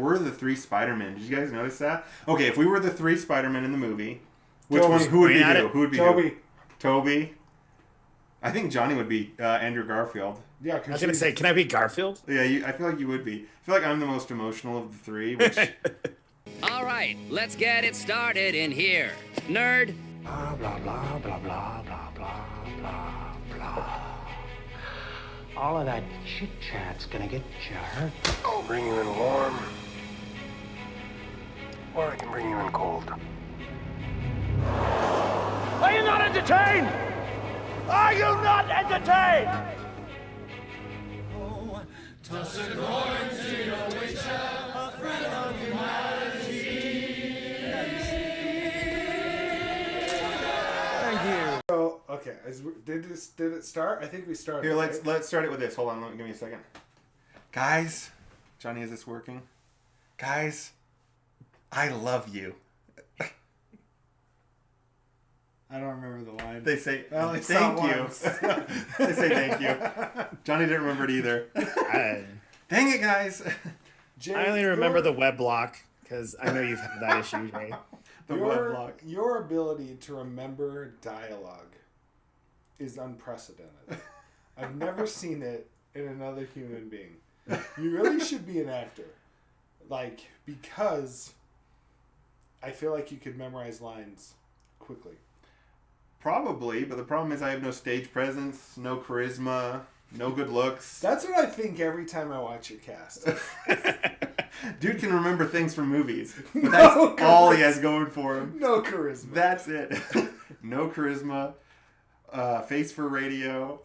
we're the 3 Spider-Men. Did you guys notice that? Okay, if we were the 3 Spider-Men in the movie, who would be who? Who would be Toby. Toby. I think Johnny would be Andrew Garfield. Yeah, I was going to say, can I be Garfield? Yeah, I feel like you would be. I feel like I'm the most emotional of the 3, which... All right, let's get it started in here. Nerd. Blah, blah, blah, blah, blah, blah, blah, blah, blah. All of that chit-chat's gonna get you hurt. I'll bring you in warm. Or I can bring you in cold. Are you not entertained? Are you not entertained? Toss a coin to your witcher, a friend of humanity. Thank you. So, okay, did it start? I think we started. Here, right? let's start it with this. Hold on, give me a second. Guys, Johnny, is this working? Guys, I love you. I don't remember the line. They say, I only saw thank it you. once. They say thank you. Johnny didn't remember it either. Dang it, guys. Jay, I only remember the web block because I know you've had that issue, Jay. Web block. Your ability to remember dialogue is unprecedented. I've never seen it in another human being. You really should be an actor. Because I feel like you could memorize lines quickly. Probably, but the problem is I have no stage presence, no charisma, no good looks. That's what I think every time I watch your cast. Dude can remember things from movies. But that's all he has going for him. No charisma. That's it. No charisma. Face for radio.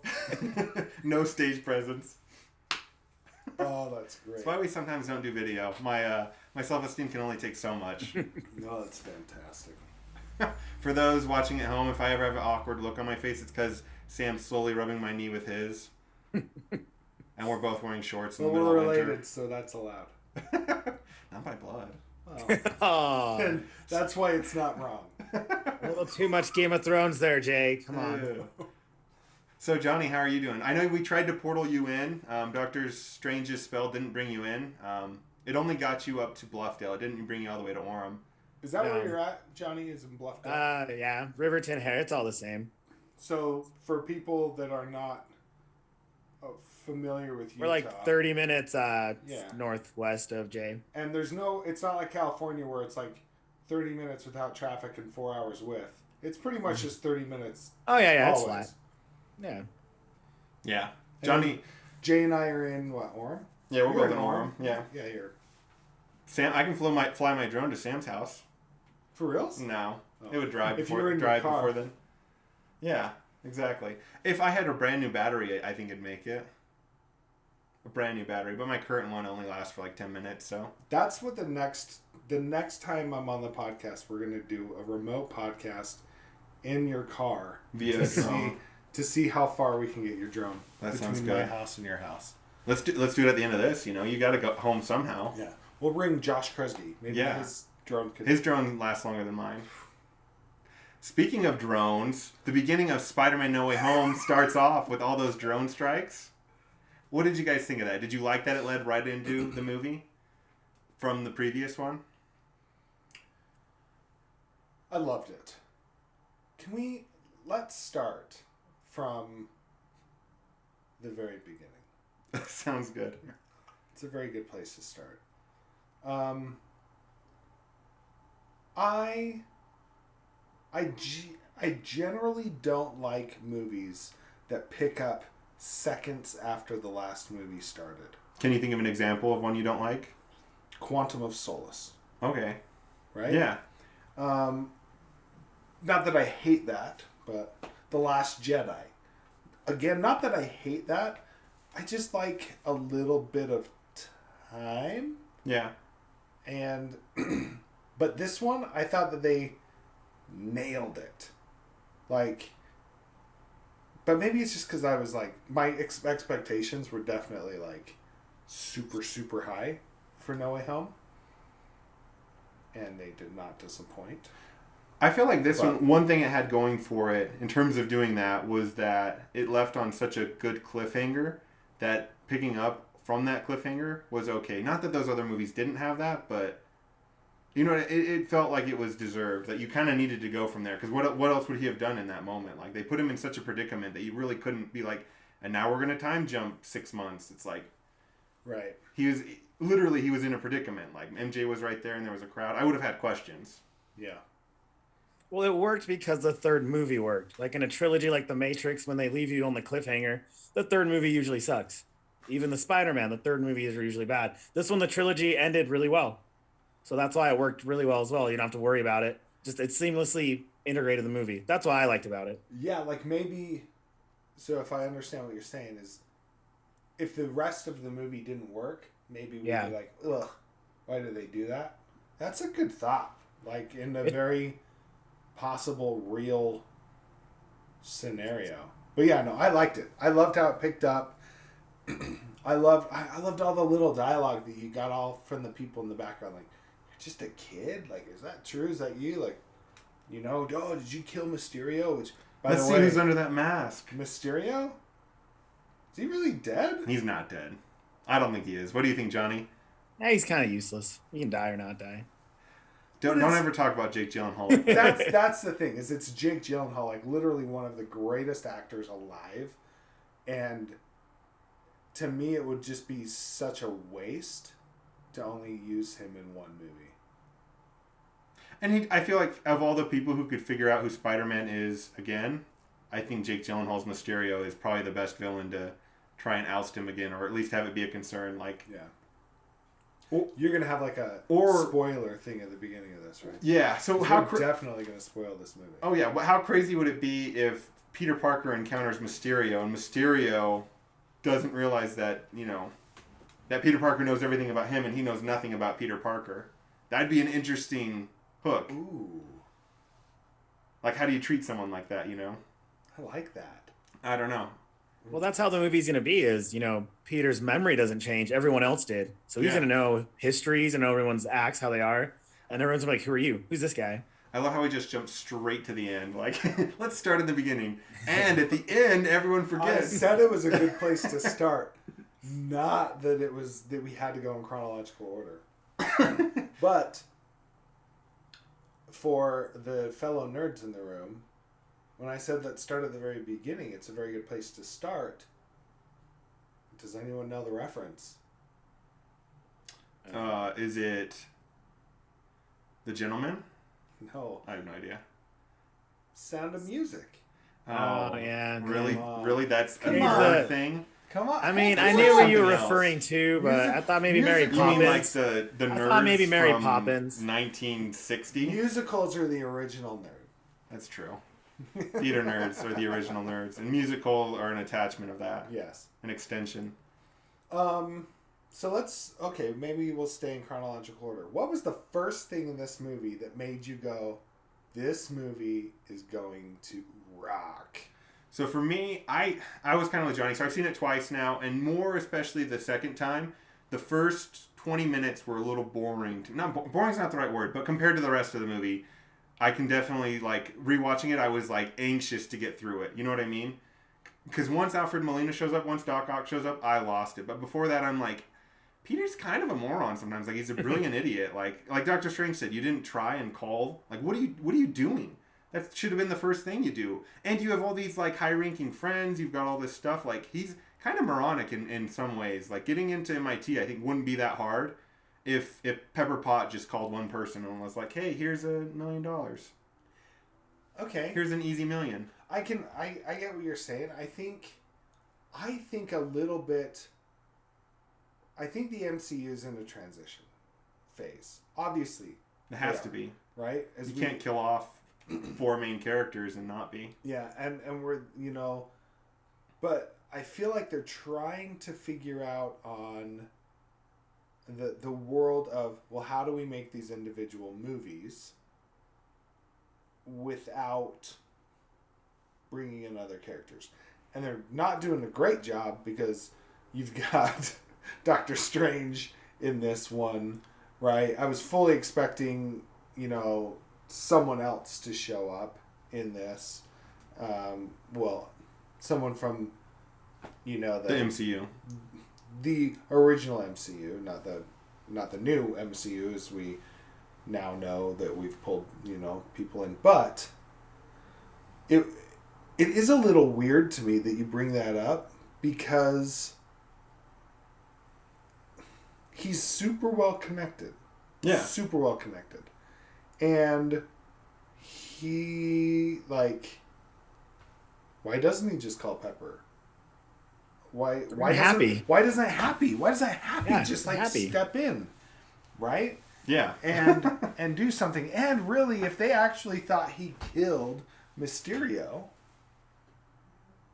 No stage presence. Oh, that's great. That's why we sometimes don't do video. My self-esteem can only take so much. No, that's fantastic. For those watching at home, if I ever have an awkward look on my face, it's because Sam's slowly rubbing my knee with his. And we're both wearing shorts in the middle we're of winter. related, so that's allowed. Not by blood. Oh, And that's why it's not wrong. a little too much Game of Thrones there, Jay. Come on. Ew. So, Johnny, how are you doing? I know we tried to portal you in. Doctor Strange's spell didn't bring you in. It only got you up to Bluffdale. It didn't bring you all the way to Orem. Is that No. where you're at, Johnny? Is in Bluffdale? Yeah, Riverton Hair, it's all the same. So, for people that are not familiar with Utah, We're like 30 minutes northwest of Jay. and it's not like California where it's like 30 minutes without traffic and 4 hours with. It's pretty much just 30 minutes. Oh, yeah, it's always. flat. Yeah. Yeah. Johnny. And Jay and I are in, Orem? Yeah, we're You're both in Orem. Yeah. Yeah, here. Sam, I can fly my drone to Sam's house. For reals? No. Oh. It would drive If you before, were in your car. before then. Yeah, exactly. If I had a brand new battery, I think it'd make it. A brand new battery, but my current one only lasts for like 10 minutes, so. That's what the next time I'm on the podcast, we're going to do a remote podcast in your car Via drone. to see how far we can get your drone. That between sounds my good. house and your house. Let's do it at the end of this, You got to go home somehow. Yeah. We'll bring Josh Kresge. Maybe Yeah. his drone could... His drone lasts longer than mine. Speaking of drones, the beginning of Spider-Man No Way Home starts off with all those drone strikes. What did you guys think of that? Did you like that it led right into the movie from the previous one? I loved it. Let's start from the very beginning. Sounds good. It's a very good place to start. I generally don't like movies that pick up seconds after the last movie started. Can you think of an example of one you don't like? Quantum of Solace. Okay. Right? Yeah. Not that I hate that, but The Last Jedi. Again, not that I hate that. I just like a little bit of time. Yeah. And but this one, I thought that they nailed it. But maybe it's just because I was like, my expectations were definitely like super, super high for No Way Home. And they did not disappoint. I feel like this one thing it had going for it in terms of doing that was that it left on such a good cliffhanger that picking up from that cliffhanger was okay. Not that those other movies didn't have that, but you know, it felt like it was deserved. That you kind of needed to go from there. Because what else would he have done in that moment? Like, they put him in such a predicament that you really couldn't be like, and now we're going to time jump 6 months. It's like, right. He was in a predicament. Like, MJ was right there and there was a crowd. I would have had questions. Yeah. Well, it worked because the third movie worked. Like in a trilogy like The Matrix, when they leave you on the cliffhanger, the third movie usually sucks. Even the Spider-Man, the third movie is usually bad. This one, the trilogy ended really well. So that's why it worked really well as well. You don't have to worry about it. Just it seamlessly integrated the movie. That's what I liked about it. Yeah, like maybe... So if I understand what you're saying is, if the rest of the movie didn't work, maybe we'd be like, ugh, why did they do that? That's a good thought. Like in a very possible real scenario. But yeah, no, I liked it. I loved how it picked up. I loved all the little dialogue that you got all from the people in the background. Like, you're just a kid? Like, is that true? Is that you? Like, you know, oh, did you kill Mysterio? Which, by Let's the see way, who's under that mask. Mysterio? Is he really dead? He's not dead. I don't think he is. What do you think, Johnny? Yeah, he's kind of useless. He can die or not die. Don't ever talk about Jake Gyllenhaal like that. That's the thing, is it's Jake Gyllenhaal, like literally one of the greatest actors alive. And to me, it would just be such a waste to only use him in one movie. And I feel like of all the people who could figure out who Spider-Man is again, I think Jake Gyllenhaal's Mysterio is probably the best villain to try and oust him again, or at least have it be a concern. Like, yeah. You're going to have like a spoiler thing at the beginning of this, right? Yeah. So we're definitely going to spoil this movie. Oh yeah. But how crazy would it be if Peter Parker encounters Mysterio and Mysterio doesn't realize that, you know, that Peter Parker knows everything about him and he knows nothing about Peter Parker? That'd be an interesting hook. Ooh. Like, how do you treat someone like that, you know? I like that. I don't know. Well, that's how the movie's going to be is, you know, Peter's memory doesn't change. Everyone else did. So he's going to know histories and know everyone's acts, how they are. And everyone's gonna be like, who are you? Who's this guy? I love how we just jumped straight to the end. Like, let's start at the beginning. And at the end, everyone forgets. I said it was a good place to start. Not that it was that we had to go in chronological order. But for the fellow nerds in the room, when I said that start at the very beginning, it's a very good place to start. Does anyone know the reference? Is it The Gentleman? No. I have no idea. Sound of Music. Oh, yeah. Really? That's Come another on. thing? Come on. I mean, I It's knew like what you were something else. referring to, but I thought maybe Mary music- You mean like Poppins. the nerds thought maybe Mary from Poppins. 1960? Musicals are the original nerd. That's true. Theater nerds are the original nerds. And musical are an attachment of that. Yes. An extension. So maybe we'll stay in chronological order. What was the first thing in this movie that made you go, this movie is going to rock? So for me, I was kind of with Johnny. So I've seen it twice now, and more especially the second time. The first 20 minutes were a little boring. Boring's not the right word, but compared to the rest of the movie, I can definitely, like, rewatching it, I was, like, anxious to get through it. You know what I mean? Because once Alfred Molina shows up, once Doc Ock shows up, I lost it. But before that, I'm like, Peter's kind of a moron sometimes. Like, he's a brilliant idiot. Like Doctor Strange said, you didn't try and call. Like, what are you doing? That should have been the first thing you do. And you have all these, like, high-ranking friends. You've got all this stuff. Like, he's kind of moronic in some ways. Like, getting into MIT, I think, wouldn't be that hard if Pepper Pot just called one person and was like, hey, here's $1 million. Okay. Here's an easy $1 million. I get what you're saying. I think a little bit. I think the MCU is in a transition phase. Obviously, It has to be. right. You can't kill off 4 main characters and not be. Yeah, and we're but I feel like they're trying to figure out on the world of, well, how do we make these individual movies without bringing in other characters? And they're not doing a great job because you've got Doctor Strange in this one, right? I was fully expecting, someone else to show up in this. Someone from, The MCU. the original MCU, not the new MCU, as we now know that we've pulled, people in. But it is a little weird to me that you bring that up because he's super well connected. Yeah. Super well connected. And he, why doesn't he just call Pepper? Why Happy. Why doesn't Happy just Happy. step in? Right? Yeah. And do something. And really, if they actually thought he killed Mysterio,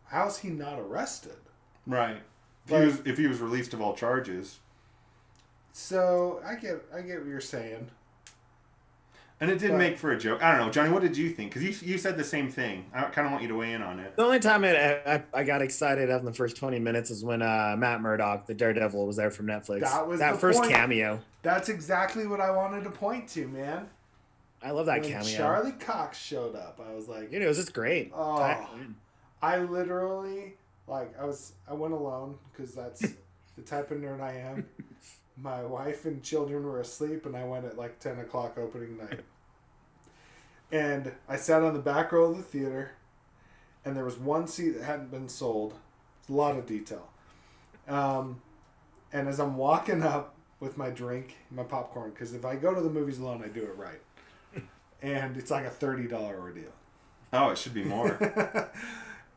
how is he not arrested? Right. If he was released of all charges. So I get what you're saying. And it did make for a joke. I don't know, Johnny. What did you think? Because you said the same thing. I kind of want you to weigh in on it. The only time I got excited in the first 20 minutes is when Matt Murdock, the Daredevil, was there from Netflix. That was that the first point. Cameo. That's exactly what I wanted to point to, man. I love that when cameo. Charlie Cox showed up, I was like, it was just great. Oh, I literally I went alone because that's the type of nerd I am. My wife and children were asleep, and I went at 10 o'clock opening night. And I sat on the back row of the theater, and there was one seat that hadn't been sold. It's a lot of detail. And as I'm walking up with my drink, my popcorn, because if I go to the movies alone, I do it right. And it's like a $30 ordeal. Oh, it should be more.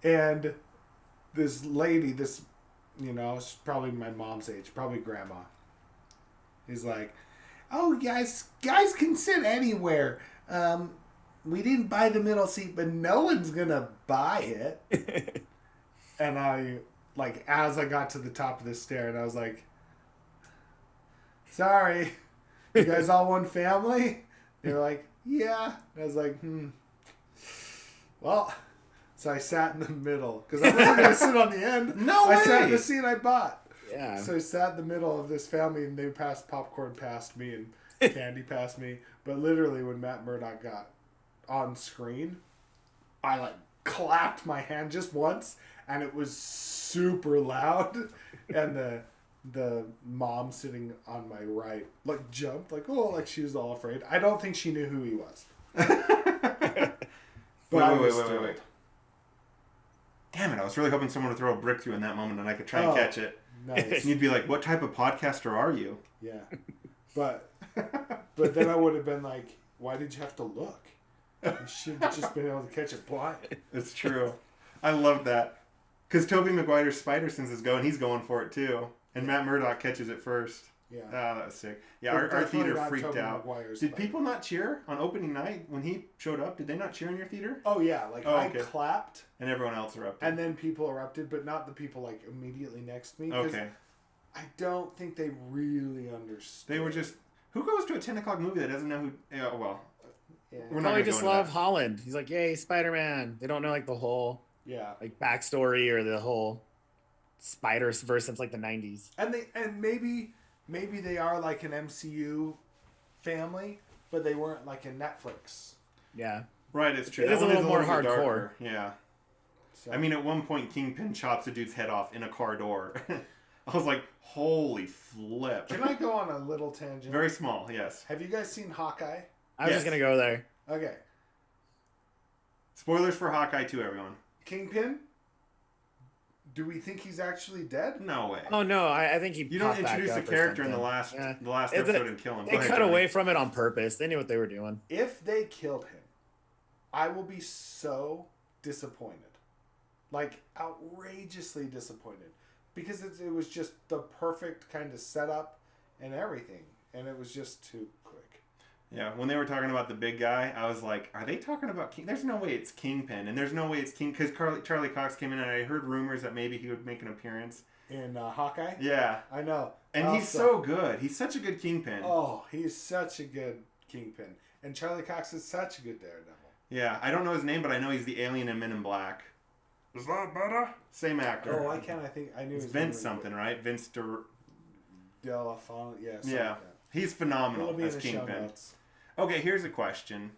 And this lady, she's probably my mom's age, probably grandma, is like, "Oh, guys can sit anywhere. We didn't buy the middle seat, but no one's gonna buy it." And I, as I got to the top of the stair, and I was like, "Sorry, you guys all one family?" They were like, "Yeah." And I was like, Well, so I sat in the middle because I wasn't going to sit on the end. No way. I sat in the seat I bought. Yeah. So I sat in the middle of this family, and they passed popcorn past me and candy past me. But literally, when Matt Murdock got on screen, I clapped my hand just once, and it was super loud. And the mom sitting on my right jumped she was all afraid. I don't think she knew who he was. But Wait. Damn it, I was really hoping someone would throw a brick through in that moment and I could try and catch it. Nice. And you'd be like, what type of podcaster are you? Yeah. But then I would have been like, why did you have to look? You should have just been able to catch it blind. It's true. I love that. Because Tobey Maguire's Spider-Sense is going, he's going for it too. And Matt Murdock catches it first. Yeah. Oh, that was sick. Yeah, our theater freaked Tobey out. Maguire's Did Spider. people not cheer on opening night when he showed up? Did they not cheer in your theater? Oh, yeah. I okay. clapped. And everyone else erupted. And then people erupted, but not the people immediately next to me. Okay. I don't think they really understood. They were just, who goes to a 10 o'clock movie that doesn't know who, yeah, well. Yeah. We're not Probably gonna just go into love that. Holland. He's like, yay, Spider-Man. They don't know the whole backstory or the whole SpiderVerse since the 90s. And maybe they are an MCU family, but they weren't a Netflix. Yeah. Right, it's true. It That is a one little more bit hardcore. darker. Yeah. So, I mean, at one point, Kingpin chops a dude's head off in a car door. I was like, holy flip. can I go on a little tangent? Very small, yes. Have you guys seen Hawkeye? I was just going to go there. Okay. Spoilers for Hawkeye 2, everyone. Kingpin? Do we think he's actually dead? No way. Oh, no. I think he You don't popped back introduce a up or character in the something. last Yeah. episode and kill him. They Go ahead, cut Johnny. away from it on purpose. They knew what they were doing. If they killed him, I will be so disappointed. Outrageously disappointed. Because it was just the perfect kind of setup and everything. And it was just too quick. Yeah, when they were talking about the big guy, I was like, are they talking about King? There's no way it's Kingpin. And there's no way it's King... Because Charlie Cox came in and I heard rumors that maybe he would make an appearance. In Hawkeye? Yeah. I know. And he's so good. He's such a good Kingpin. Oh, he's such a good Kingpin. And Charlie Cox is such a good Daredevil. Yeah, I don't know his name, but I know he's the alien in Men in Black. Is that better? Same actor. Oh, why can't I think? I knew It's his Vince name something, right? Vince Delafont. Yeah. Yeah. Like that. He's phenomenal It'll be in as the show Kingpin. notes. Okay, here's a question.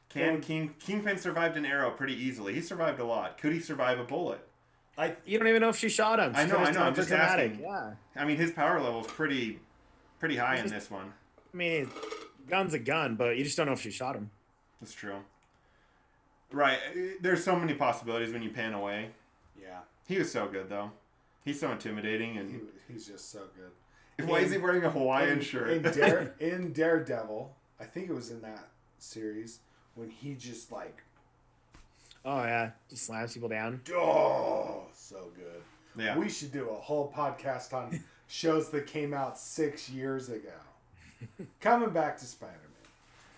Kingpin survived an arrow pretty easily? He survived a lot. Could he survive a bullet? You don't even know if she shot him. I know. I'm just dramatic. asking. Yeah. I mean, his power level's pretty high in this one. I mean, gun's a gun, but you just don't know if she shot him. That's true. Right. There's so many possibilities when you pan away. Yeah. He was so good, though. He's so intimidating, and he's just so good. Why is he wearing a Hawaiian shirt? In Daredevil, I think it was in that series when he just like. Oh yeah, just slams people down. Oh, so good. Yeah. We should do a whole podcast on shows that came out 6 years ago. Coming back to Spider-Man.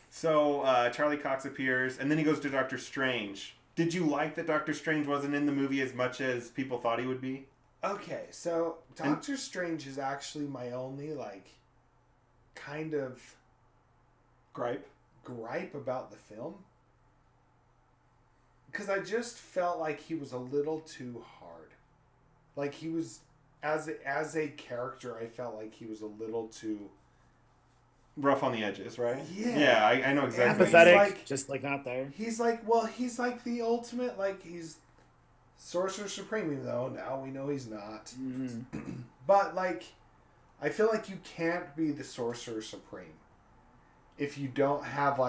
So Charlie Cox appears, and then he goes to Doctor Strange. Did you like that Doctor Strange wasn't in the movie as much as people thought he would be? Okay, so Doctor Strange is actually my only kind of gripe about the film. Because I just felt like he was a little too hard. Like he was, as a character, I felt like he was a little too rough on the edges, right? Yeah. Yeah, I know exactly. Apathetic, just like not there. He's like the ultimate, he's Sorcerer Supreme, even though now we know he's not. Mm-hmm. But I feel like you can't be the Sorcerer Supreme if you don't have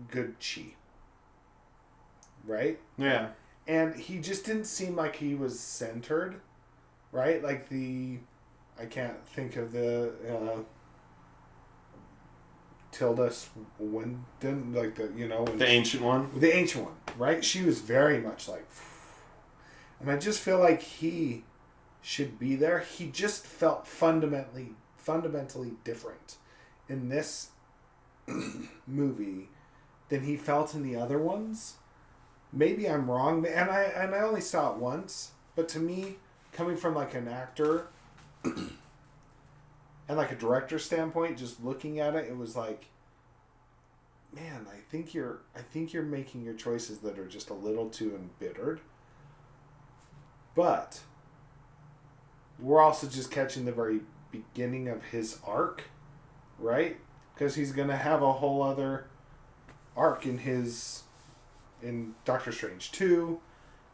good chi. Right? Yeah. And he just didn't seem like he was centered, right? I can't think of the Tilda Swinton, the ancient one. The ancient one, right? She was very much and I just feel like he should be there. He just felt fundamentally different in this movie than he felt in the other ones. Maybe I'm wrong, and I only saw it once, but to me, coming from an actor and a director standpoint, just looking at it, it was man, I think you're making your choices that are just a little too embittered. But we're also just catching the very beginning of his arc, right? Because he's gonna have a whole other arc in Doctor Strange 2,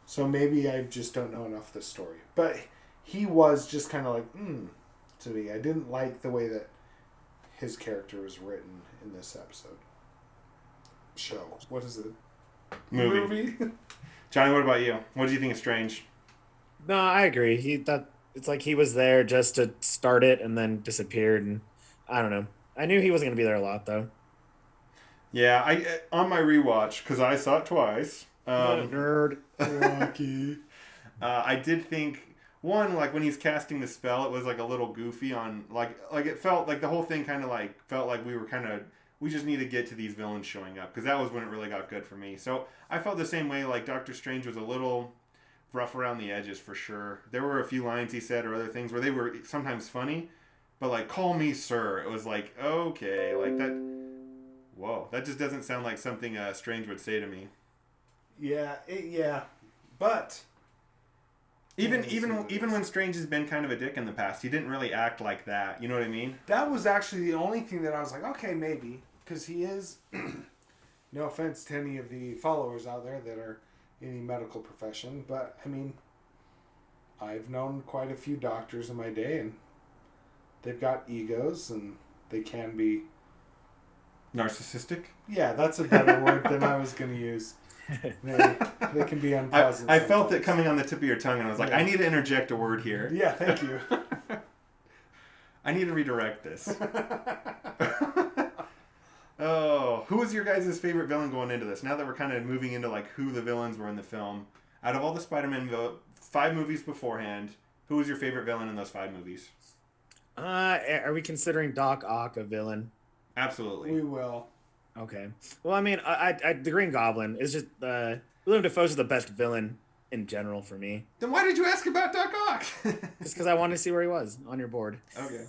so maybe I just don't know enough of the story. But he was just kind of to me. I didn't like the way that his character was written in this episode. Show. What is it? Movie. Johnny, what about you? What did you think of Strange? No, I agree. It's like he was there just to start it and then disappeared, and I don't know. I knew he wasn't going to be there a lot, though. Yeah, on my rewatch, because I saw it twice. Nerd. Rocky. I did think, one, when he's casting the spell, it was a little goofy on, it felt like the whole thing kind of felt like we were we just need to get to these villains showing up, because that was when it really got good for me. So I felt the same way, Doctor Strange was a little rough around the edges for sure. There were a few lines he said or other things where they were sometimes funny, but call me sir. It was okay, that. Whoa, that just doesn't sound like something Strange would say to me. Yeah, but even when Strange has been kind of a dick in the past, he didn't really act like that. You know what I mean? That was actually the only thing that I was okay, maybe, because he is. No offense to any of the followers out there that are in the medical profession, but I mean, I've known quite a few doctors in my day, and they've got egos, and they can be. Narcissistic? Yeah, that's a better word than I was going to use. They can be unpleasant. I felt it coming on the tip of your tongue, and I was I need to interject a word here. Yeah, thank you. I need to redirect this. Oh, who was your guys' favorite villain going into this? Now that we're kind of moving into who the villains were in the film, out of all the Spider-Man 5 movies beforehand, who was your favorite villain in those 5 movies? Are we considering Doc Ock a villain? Absolutely. We will. Okay. Well, I mean, the Green Goblin is just Willem Dafoe's the best villain in general for me. Then why did you ask about Doc Ock? Just because I wanted to see where he was on your board. Okay.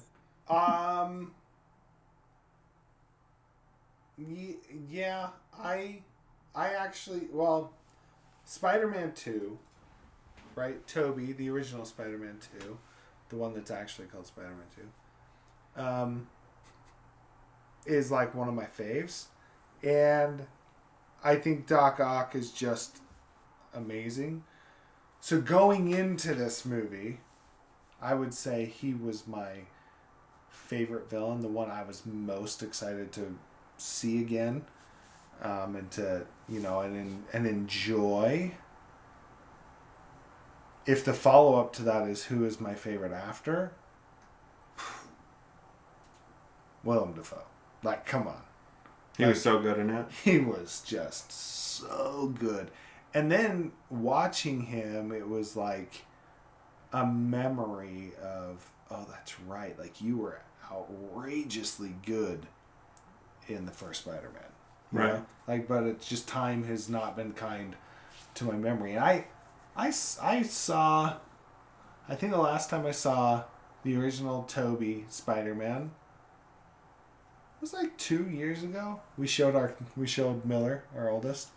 Yeah, I actually, Spider-Man 2, right? Tobey, the original Spider-Man 2, the one that's actually called Spider-Man 2, is one of my faves. And I think Doc Ock is just amazing. So going into this movie, I would say he was my favorite villain, the one I was most excited to see again, and to and enjoy. If the follow up to that is who is my favorite after, Willem Dafoe. Like, come on. He was so good in it. He was just so good. And then watching him, it was like a memory of, oh, that's right. Like, you were outrageously good in the first Spider-Man. Right. Know? Like, but it's just time has not been kind to my memory. And I saw, I think the last time I saw the original Tobey Spider-Man was like 2 years ago. We showed Miller, our oldest,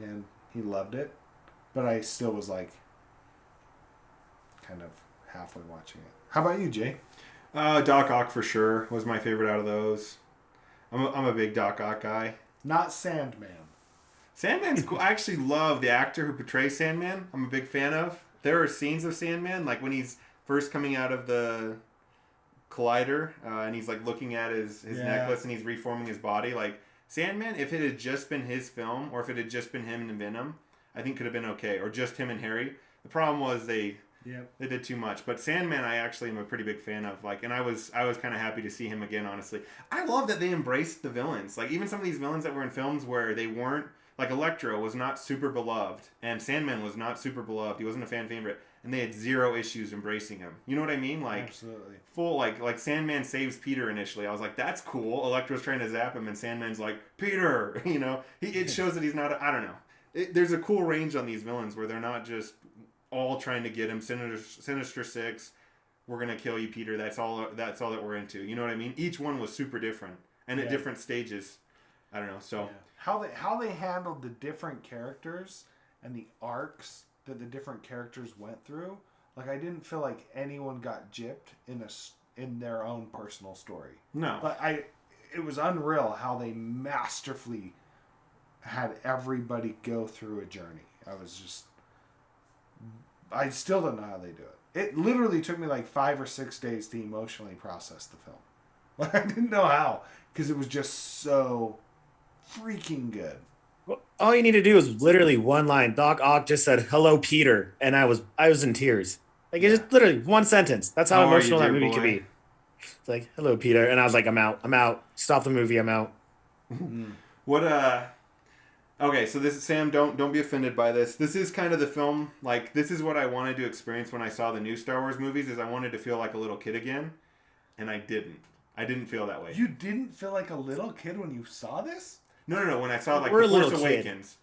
and he loved it. But I still was like kind of halfway watching it. How about you, Jay? Doc Ock for sure was my favorite out of those. I'm a big Doc Ock guy. Not Sandman. Sandman's cool. I actually love the actor who portrays Sandman. I'm a big fan of. There are scenes of Sandman, like when he's first coming out of the collider, and he's like looking at his necklace and he's reforming his body. Like, Sandman, if it had just been his film, or if it had just been him and Venom, I think could have been okay. Or just him and Harry. The problem was they did too much. But Sandman, I actually am a pretty big fan of. Like, and I was kind of happy to see him again. Honestly, I love that they embraced the villains. Like, even some of these villains that were in films where they weren't, like Electro was not super beloved, and Sandman was not super beloved. He wasn't a fan favorite, and they had zero issues embracing him. You know what I mean? Like, absolutely. Full like Sandman saves Peter initially. I was like, that's cool. Electro's trying to zap him, and Sandman's like, Peter. You know, it shows that he's not. I don't know. There's a cool range on these villains where they're not just all trying to get him. Sinister Six, we're gonna kill you, Peter. That's all that we're into. You know what I mean? Each one was super different and at different stages. I don't know. So how they handled the different characters and the arcs that the different characters went through. Like, I didn't feel like anyone got gypped in their own personal story. No. But it was unreal how they masterfully had everybody go through a journey. I still don't know how they do it. It literally took me like 5 or 6 days to emotionally process the film. Like, I didn't know how, because it was just so freaking good. Well, all you need to do is literally one line. Doc Ock just said, "Hello, Peter," and I was in tears. Like, it's just literally one sentence. That's how emotional that movie could be. It's like, "Hello, Peter," and I was like, I'm out. Stop the movie. I'm out. Okay, so this is Sam. Don't be offended by this. This is kind of the film. Like, this is what I wanted to experience when I saw the new Star Wars movies. Is I wanted to feel like a little kid again, and I didn't. I didn't feel that way. You didn't feel like a little kid when you saw this? No. When I saw like We're The Force Awakens.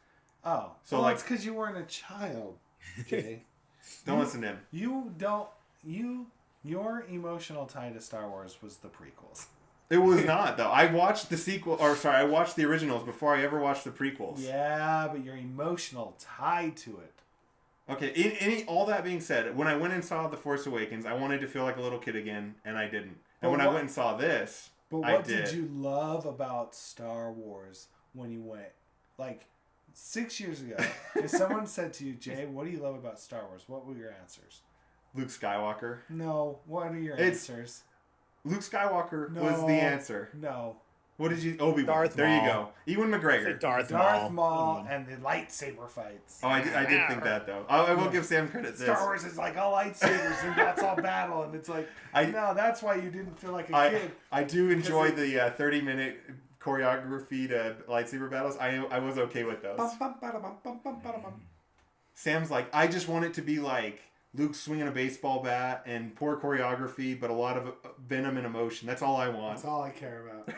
Oh, so well, like, it's because you weren't a child, Jay. Don't listen to him. Your emotional tie to Star Wars was the prequels. It was not, though. I watched I watched the originals before I ever watched the prequels. Yeah, but your emotional tie to it. Okay, all that being said, when I went and saw The Force Awakens, I wanted to feel like a little kid again, and I didn't. And when I went and saw this, but I what did. Did you love about Star Wars when you went? Like, 6 years ago, if someone said to you, Jay, what do you love about Star Wars? What were your answers? Luke Skywalker. No, what are your answers? Luke Skywalker was the answer. No. What did you... Obi-Wan. Darth there Maul. You go. Ewan McGregor. Darth Maul and the lightsaber fights. Oh, I did think that, though. I will give Sam credit. Star Wars is like all lightsabers and that's all battle. And it's like, no, that's why you didn't feel like a kid. I do enjoy the 30-minute choreography to lightsaber battles. I was okay with those. Sam's like, I just want it to be like Luke swinging a baseball bat and poor choreography, but a lot of venom and emotion. That's all I want. That's all I care about.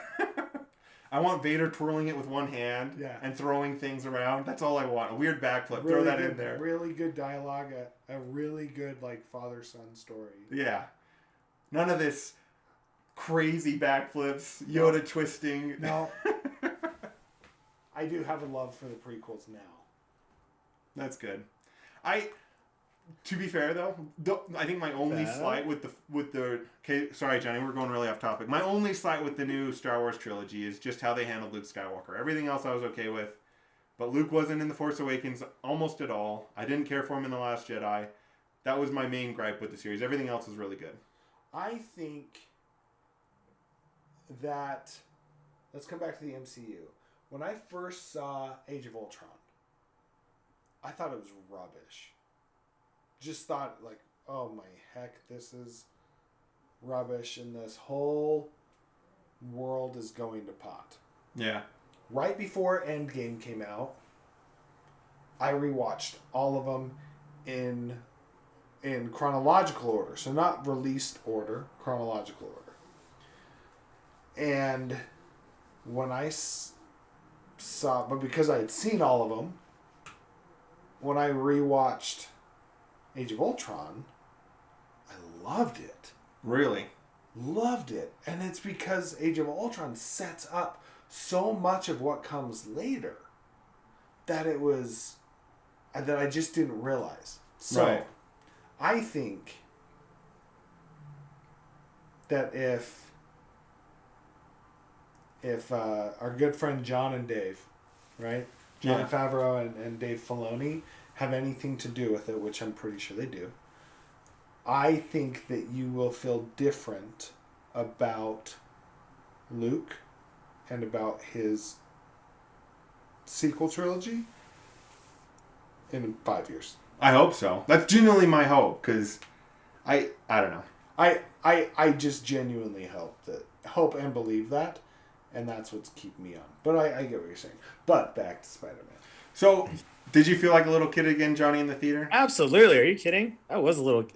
I want Vader twirling it with one hand and throwing things around. That's all I want. A weird backflip. Really Throw that good, in there. Really good dialogue. A really good, like, father-son story. Yeah. None of this crazy backflips, Yoda twisting. No. I do have a love for the prequels now. That's good. To be fair though, I think my only slight with the okay, sorry Johnny, we're going really off topic. My only slight with the new Star Wars trilogy is just how they handled Luke Skywalker. Everything else I was okay with. But Luke wasn't in The Force Awakens almost at all. I didn't care for him in The Last Jedi. That was my main gripe with the series. Everything else was really good. I think that... Let's come back to the MCU. When I first saw Age of Ultron, I thought it was rubbish. Just thought, like, oh my heck, this is rubbish, and this whole world is going to pot. Yeah. Right before Endgame came out, I rewatched all of them in chronological order. So not released order, chronological order. And when I saw... But because I had seen all of them, when I rewatched Age of Ultron, I loved it. Really? Loved it. And it's because Age of Ultron sets up so much of what comes later that it was... that I just didn't realize. So, right. I think that if our good friend John and Dave, right? John Favreau and Dave Filoni have anything to do with it, which I'm pretty sure they do, I think that you will feel different about Luke and about his sequel trilogy in 5 years. I hope so. That's genuinely my hope, because I don't know. I just genuinely hope and believe that, and that's what's keeping me on. But I get what you're saying. But back to Spider-Man. So, did you feel like a little kid again, Johnny, in the theater? Absolutely. Are you kidding? I was a little...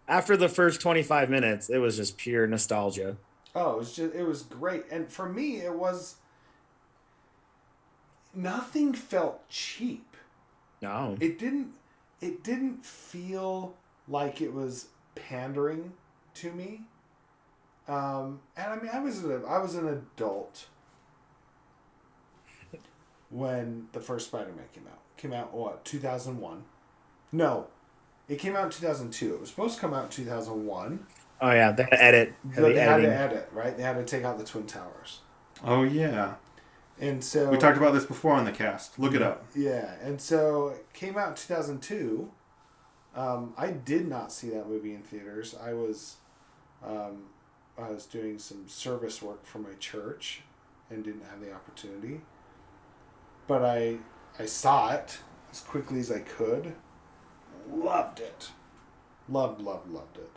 After the first 25 minutes, it was just pure nostalgia. Oh, it was great. And for me, it was... Nothing felt cheap. No. It didn't feel like it was pandering to me. And I mean, I was an adult when the first Spider-Man came out. Came out, what, 2001? No, it came out in 2002. It was supposed to come out in 2001. Oh, yeah, they had to edit. They had to edit, right? They had to take out the Twin Towers. Oh, yeah. And so... We talked about this before on the cast. Look it up. Yeah, and so it came out in 2002. I did not see that movie in theaters. I was doing some service work for my church and didn't have the opportunity. But I saw it as quickly as I could. Loved it. Loved it.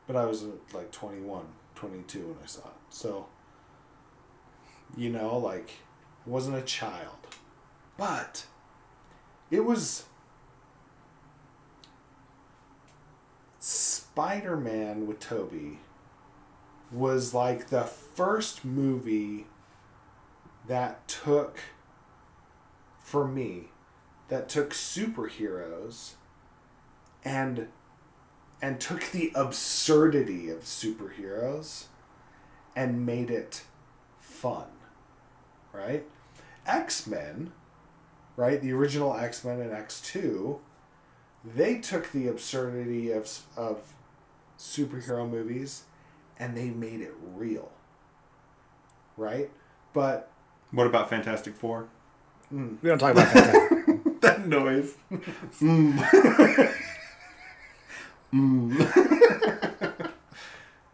But I was like 21, 22 when I saw it. So, you know, like, I wasn't a child. But it was... Spider-Man with Tobey was like the first movie that took, for me, that took superheroes and took the absurdity of superheroes and made it fun, right? X-Men, right? The original X-Men and X2, they took the absurdity of superhero movies and they made it real, right? But what about Fantastic Four? We don't talk about that. That noise.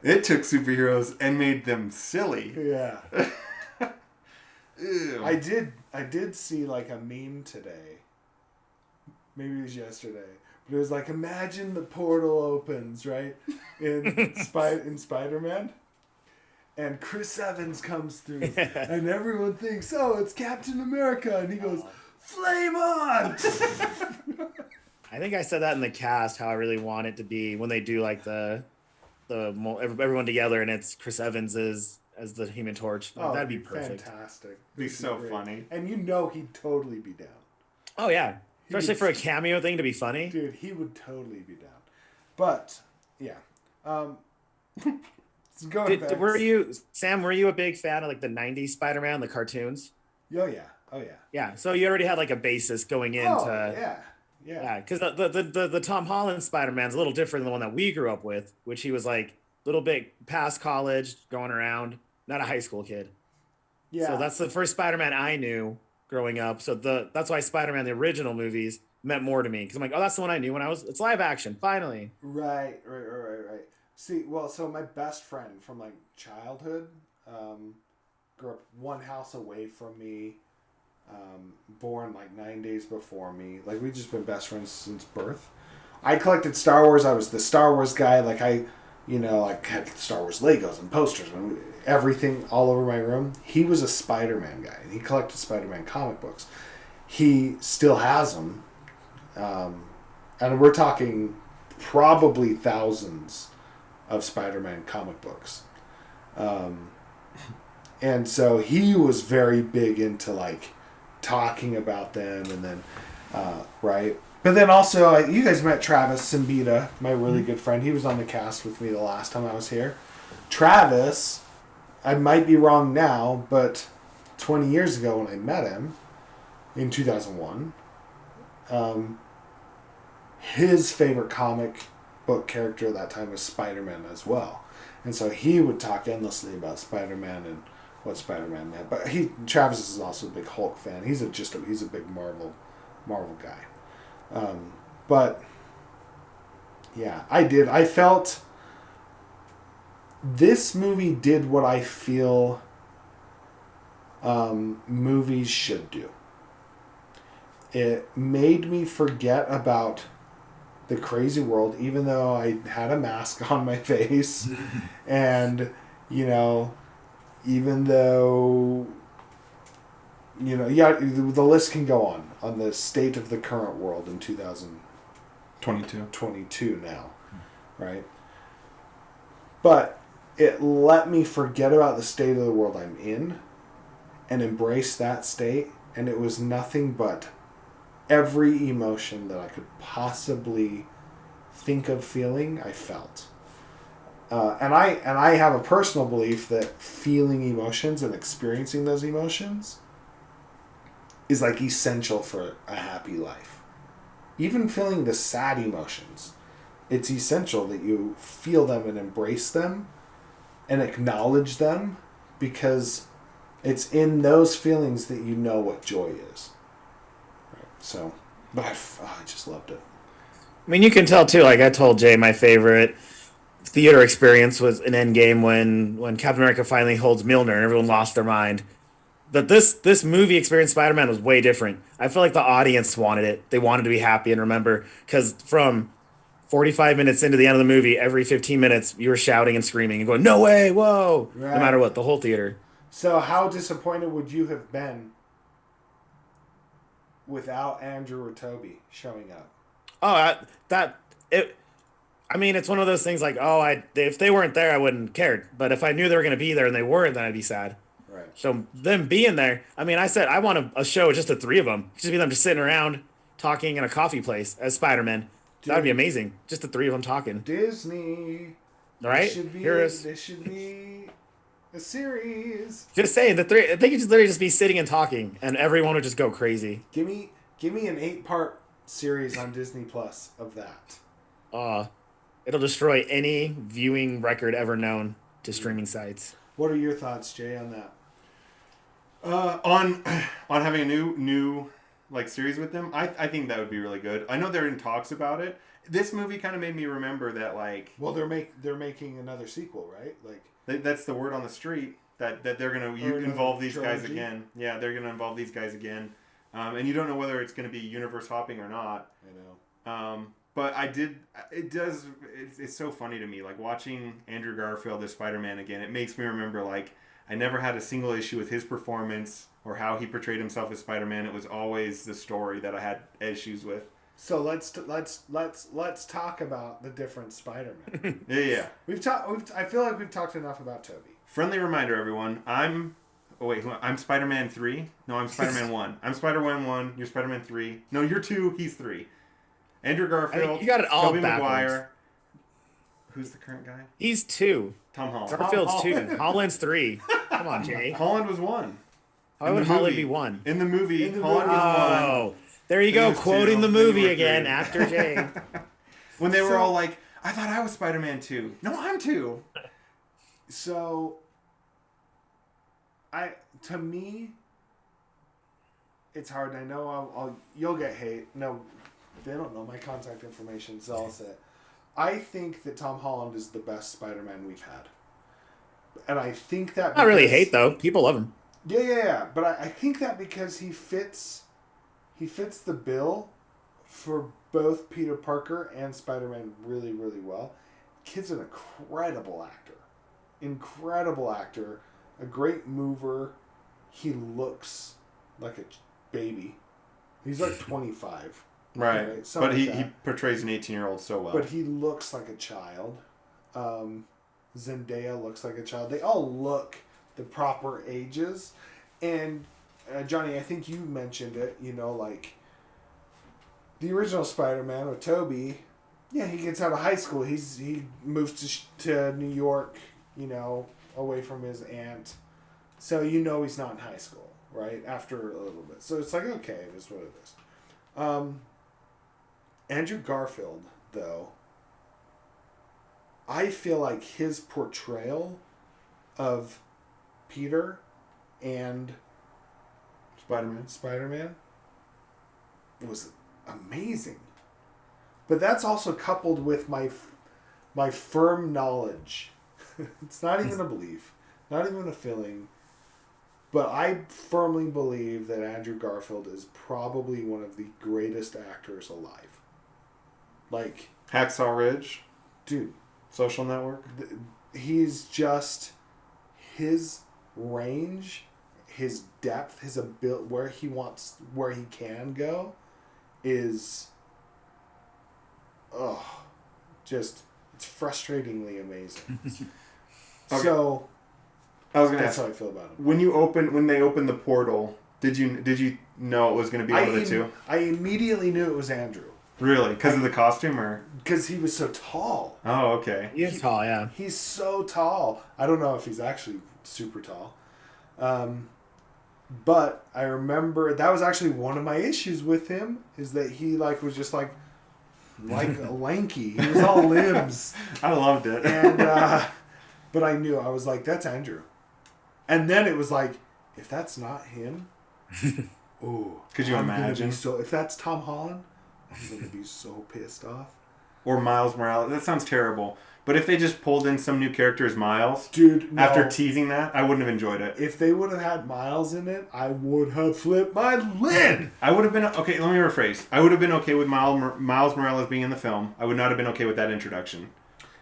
It took superheroes and made them silly. Yeah. Ew. I did see like a meme today. Maybe it was yesterday. But it was like, imagine the portal opens, right? In Spider-Man. And Chris Evans comes through. And everyone thinks, oh, it's Captain America. And he goes, flame on! I think I said that in the cast, how I really want it to be when they do like everyone together and it's Chris Evans as the Human Torch. Oh, that'd be perfect. Fantastic. Be so funny. And you know he'd totally be down. Oh, yeah. Especially for a cameo thing to be funny. Dude, he would totally be down. But, yeah. Were you a big fan of like the 90s Spider-Man, the cartoons? Oh, yeah. Yeah, so you already had like a basis going into... Oh, yeah. Yeah, because the Tom Holland Spider-Man's a little different than the one that we grew up with, which he was like a little bit past college, going around, not a high school kid. Yeah. So that's the first Spider-Man I knew growing up. So that's why Spider-Man, the original movies, meant more to me. Because I'm like, oh, that's the one I knew when it's live action, finally. Right. See, well, so my best friend from like childhood grew up one house away from me, born like 9 days before me. Like we've just been best friends since birth. I collected Star Wars. I was the Star Wars guy. Like I had Star Wars Legos and posters and everything all over my room. He was a Spider-Man guy, and he collected Spider-Man comic books. He still has them, and we're talking probably thousands of Spider-Man comic books. And so he was very big into like talking about them, and then right. But then also, you guys met Travis Simbita, my really good friend. He was on the cast with me the last time I was here. Travis, I might be wrong now, but 20 years ago when I met him, in 2001, his favorite comic book character at that time was Spider-Man as well. And so he would talk endlessly about Spider-Man and what Spider-Man meant. But Travis is also a big Hulk fan. He's a big Marvel guy. But yeah, I felt this movie did what I feel movies should do. It made me forget about the crazy world, even though I had a mask on my face. And, even though, the list can go on the state of the current world in 2022 now, right? But it let me forget about the state of the world I'm in and embrace that state, and it was nothing but every emotion that I could possibly think of feeling, I felt. And I have a personal belief that feeling emotions and experiencing those emotions is like essential for a happy life. Even feeling the sad emotions, it's essential that you feel them and embrace them and acknowledge them, because it's in those feelings that you know what joy is. Right. So, but I just loved it. I mean, you can tell too. Like I told Jay, my favorite theater experience was in Endgame when Captain America finally holds Mjolnir and everyone lost their mind. But this movie experience, Spider-Man, was way different. I feel like the audience wanted it. They wanted to be happy and remember, because from 45 minutes into the end of the movie, every 15 minutes, you were shouting and screaming and going, "No way, whoa!" Right. No matter what, the whole theater. So how disappointed would you have been without Andrew or Toby showing up? Oh, I mean, it's one of those things like, if they weren't there, I wouldn't care. But if I knew they were going to be there and they weren't, then I'd be sad. Right. So them being there, I mean, I said I want a show with just the three of them. Just be them just sitting around talking in a coffee place as Spider-Man. That would be amazing. Just the three of them talking. Disney. Right? This should be a series. Just saying, the three, they could just literally just be sitting and talking, and everyone would just go crazy. Give me an 8-part series on Disney Plus of that. It'll destroy any viewing record ever known to streaming sites. What are your thoughts, Jay, on that? On having a new like series with them, I think that would be really good. I know they're in talks about it. This movie kind of made me remember that, like, well, they're making another sequel, right? Like that's the word on the street that they're gonna involve these guys again. Yeah, they're gonna involve these guys again, and you don't know whether it's gonna be universe hopping or not. I know. But it's so funny to me, like watching Andrew Garfield as Spider-Man again. It makes me remember, like, I never had a single issue with his performance or how he portrayed himself as Spider-Man. It was always the story that I had issues with. So let's talk about the different Spider-Man. Yeah. I feel like we've talked enough about Toby. Friendly reminder, everyone. I'm Spider-Man 3. No, I'm Spider-Man 1. I'm Spider-Man 1. You're Spider-Man 3. No, you're 2. He's 3. Andrew Garfield. You got it all Tobey backwards. Maguire. Who's the current guy? He's 2. Tom Holland. Garfield's 2. Holland's 3. Come on, Jay. Holland was 1. Why would Holland be 1? In the movie, Holland was 1. Oh, there you go, quoting the movie again after Jay. When they were all like, I thought I was Spider-Man 2. No, I'm 2. So, to me, it's hard. I know you'll get hate. No, they don't know my contact information, so I'll say it. I think that Tom Holland is the best Spider-Man we've had. And I think that... Not really hate, though. People love him. Yeah. But I think that because he fits the bill for both Peter Parker and Spider-Man really, really well. Kid's an incredible actor. Incredible actor. A great mover. He looks like a baby. He's like 25. Right. But like he portrays an 18-year-old so well. But he looks like a child. Zendaya looks like a child. They all look the proper ages. And Johnny, I think you mentioned it, like the original Spider-Man with Tobey, yeah, he gets out of high school. He moves to New York, away from his aunt. So he's not in high school, right? After a little bit. So it's like, okay, it is what it is. Andrew Garfield, though, I feel like his portrayal of Peter and Spider-Man was amazing. But that's also coupled with my firm knowledge. It's not even a belief, not even a feeling. But I firmly believe that Andrew Garfield is probably one of the greatest actors alive. Like Hacksaw Ridge, dude, Social Network. He's just his range, his depth, his ability, where he can go, is, it's frustratingly amazing. Okay. So, I was gonna that's ask, how I feel about him. when they opened the portal, did you know it was going to be one of the two? I immediately knew it was Andrew. Really? Because of the costume, or? Because he was so tall. Oh, okay. He is tall, yeah. He's so tall. I don't know if he's actually super tall. But I remember that was actually one of my issues with him, is that he was just like lanky. He was all limbs. I loved it. And but I knew, I was like, that's Andrew. And then it was like, if that's not him, could you imagine? If that's Tom Holland, I'm going to be so pissed off. Or Miles Morales. That sounds terrible. But if they just pulled in some new character as Miles, dude, no. After teasing that, I wouldn't have enjoyed it. If they would have had Miles in it, I would have flipped my lid. I would have been okay. Let me rephrase. I would have been okay with Miles Morales being in the film. I would not have been okay with that introduction.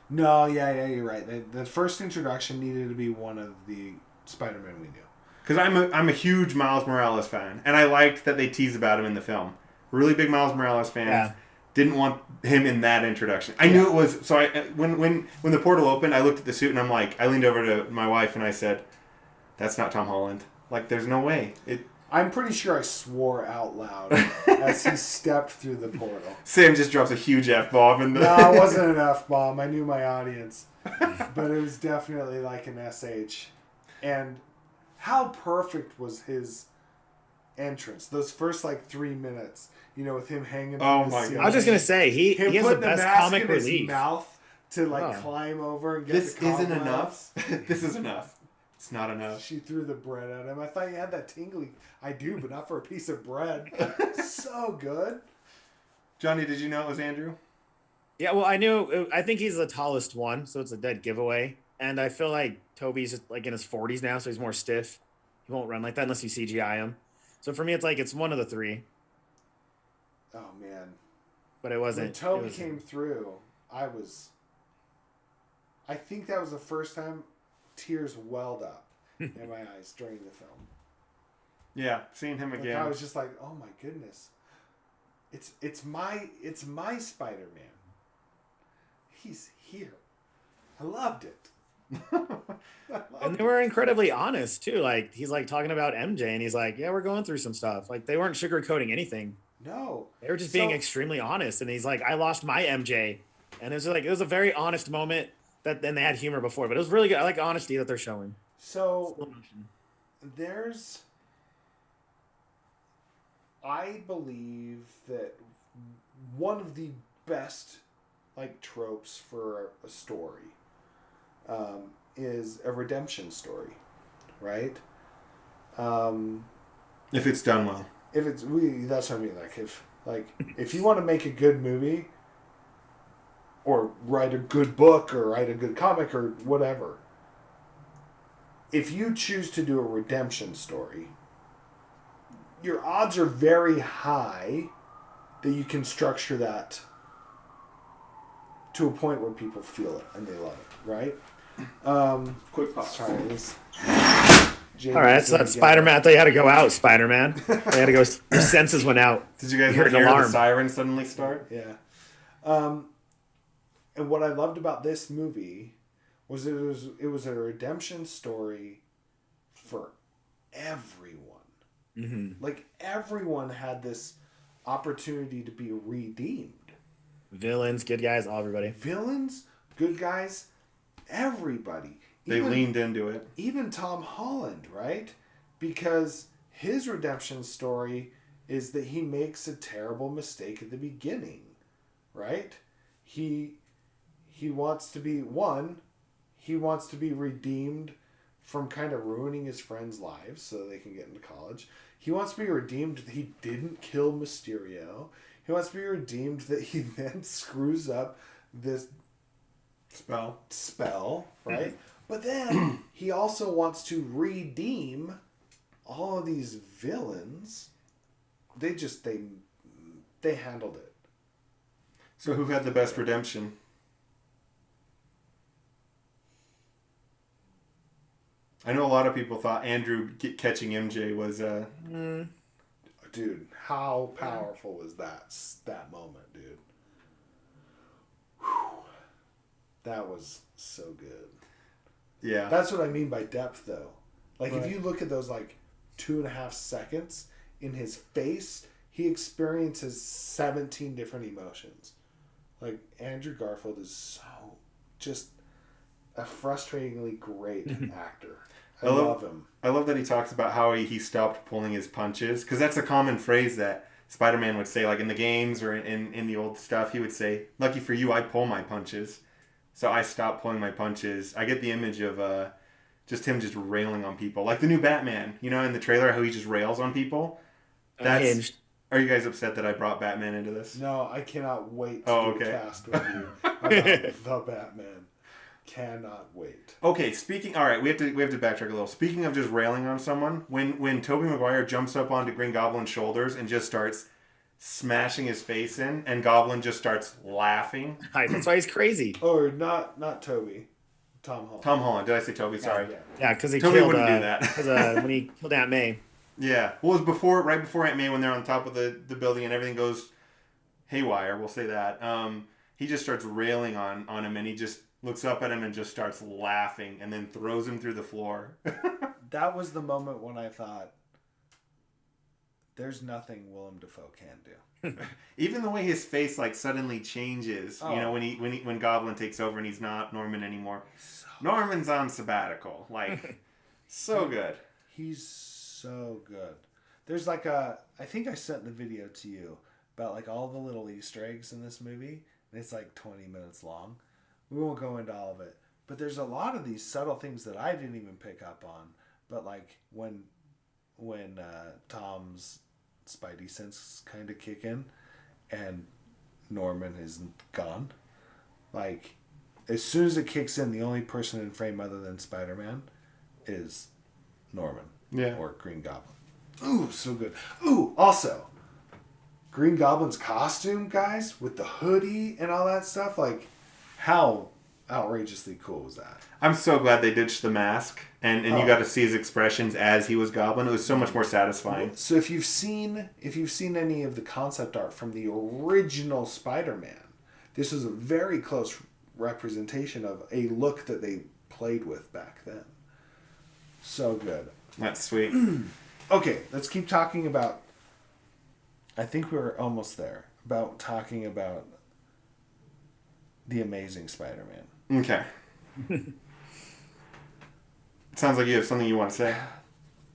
No, yeah, you're right. The first introduction needed to be one of the Spider-Man we knew. Because I'm a huge Miles Morales fan, and I liked that they teased about him in the film. Really big Miles Morales fan. Yeah. Didn't want him in that introduction. I knew it was. So when the portal opened, I looked at the suit and I'm like, I leaned over to my wife and I said, "That's not Tom Holland. Like, there's no way." I'm pretty sure I swore out loud as he stepped through the portal. Sam just drops a huge F-bomb. No, it wasn't an F-bomb. I knew my audience. But it was definitely like an SH. And how perfect was his entrance? Those first 3 minutes, with him hanging from the ceiling. I was just going to say, he has the best comic relief. His mouth to climb over and get this the cobwebs. Isn't enough. This is enough. It's not enough. She threw the bread at him. I thought you had that tingly. I do, but not for a piece of bread. So good. Johnny, did you know it was Andrew? Yeah, well, I knew. I think he's the tallest one, so it's a dead giveaway. And I feel like Toby's in his 40s now, so he's more stiff. He won't run like that unless you CGI him. So for me, it's one of the three. Oh, man. But it wasn't. When Toby came through, I think that was the first time tears welled up in my eyes during the film. Yeah, seeing him again. I was just like, oh my goodness. It's my Spider-Man. He's here. I loved it. And they were incredibly honest too. He's talking about MJ and he's like, yeah, we're going through some stuff. They weren't sugarcoating anything. No. They were just being extremely honest. And he's like, I lost my MJ. And it was a very honest moment. Then they had humor before, but it was really good. I like honesty that they're showing. So I believe that one of the best tropes for a story is a redemption story, right? If it's done well. that's what I mean. If you want to make a good movie, or write a good book, or write a good comic, or whatever, if you choose to do a redemption story, your odds are very high that you can structure that to a point where people feel it and they love it, right? Quick pause. Sorry, All right, so that's Spider-Man. I thought you had to go out, Spider-Man. You had to go. Your senses went out. Did you guys hear hear an alarm? the siren suddenly start? Yeah. And what I loved about this movie was it was a redemption story for everyone. Mm-hmm. Like, everyone had this opportunity to be redeemed. Villains, good guys, everybody. Villains, good guys, everybody. They leaned into it. Even Tom Holland, right? Because his redemption story is that he makes a terrible mistake at the beginning, right? He wants to be redeemed from kind of ruining his friends' lives so they can get into college. He wants to be redeemed that he didn't kill Mysterio. He wants to be redeemed that he then screws up this spell, right? But then he also wants to redeem all of these villains. They handled it. So who had the best redemption? I know a lot of people thought Andrew catching MJ was Dude, how powerful was that moment, dude? Whew. That was so good. Yeah. That's what I mean by depth, though. Like, if you look at those, 2.5 seconds in his face, he experiences 17 different emotions. Like, Andrew Garfield is so just a frustratingly great actor. I love him. I love that he talks about how he stopped pulling his punches, because that's a common phrase that Spider-Man would say, like in the games or in the old stuff. He would say, "Lucky for you, I pull my punches, so I stopped pulling my punches." I get the image of just him just railing on people, like the new Batman. You know, in the trailer, how he just rails on people. Unhinged. Are you guys upset that I brought Batman into this? No, I cannot wait to do a cast with you about the Batman. Cannot wait. Okay, all right, we have to backtrack a little. Speaking of just railing on someone, when Tobey Maguire jumps up onto Green Goblin's shoulders and just starts smashing his face in, and Goblin just starts laughing. That's why he's crazy. Or not Toby. Tom Holland. Tom Holland. Did I say Toby? Sorry. Yeah, because he Toby killed. wouldn't do that. Because when he killed Aunt May. Yeah. Well, it was right before Aunt May, when they're on top of the building and everything goes haywire. We'll say that. He just starts railing on him, and he just looks up at him and just starts laughing, and then throws him through the floor. That was the moment when I thought, there's nothing Willem Dafoe can do. Even the way his face suddenly changes, when Goblin takes over and he's not Norman anymore. Norman's on sabbatical, so good. He's so good. There's I think I sent the video to you about all the little Easter eggs in this movie, and it's 20 minutes long. We won't go into all of it, but there's a lot of these subtle things that I didn't even pick up on. But when Tom's Spidey sense kind of kick in, and Norman is gone, as soon as it kicks in, the only person in frame other than Spider-Man is Norman. Yeah. Or Green Goblin. Ooh, so good. Ooh, also, Green Goblin's costume, guys, with the hoodie and all that stuff, how outrageously cool was that? I'm so glad they ditched the mask, and you got to see his expressions as he was Goblin. It was so much more satisfying. So if you've seen any of the concept art from the original Spider-Man, this was a very close representation of a look that they played with back then. So good. That's sweet. Okay, let's keep talking about, I think we're almost there, about talking about The Amazing Spider-Man. Okay. Sounds like you have something you want to say.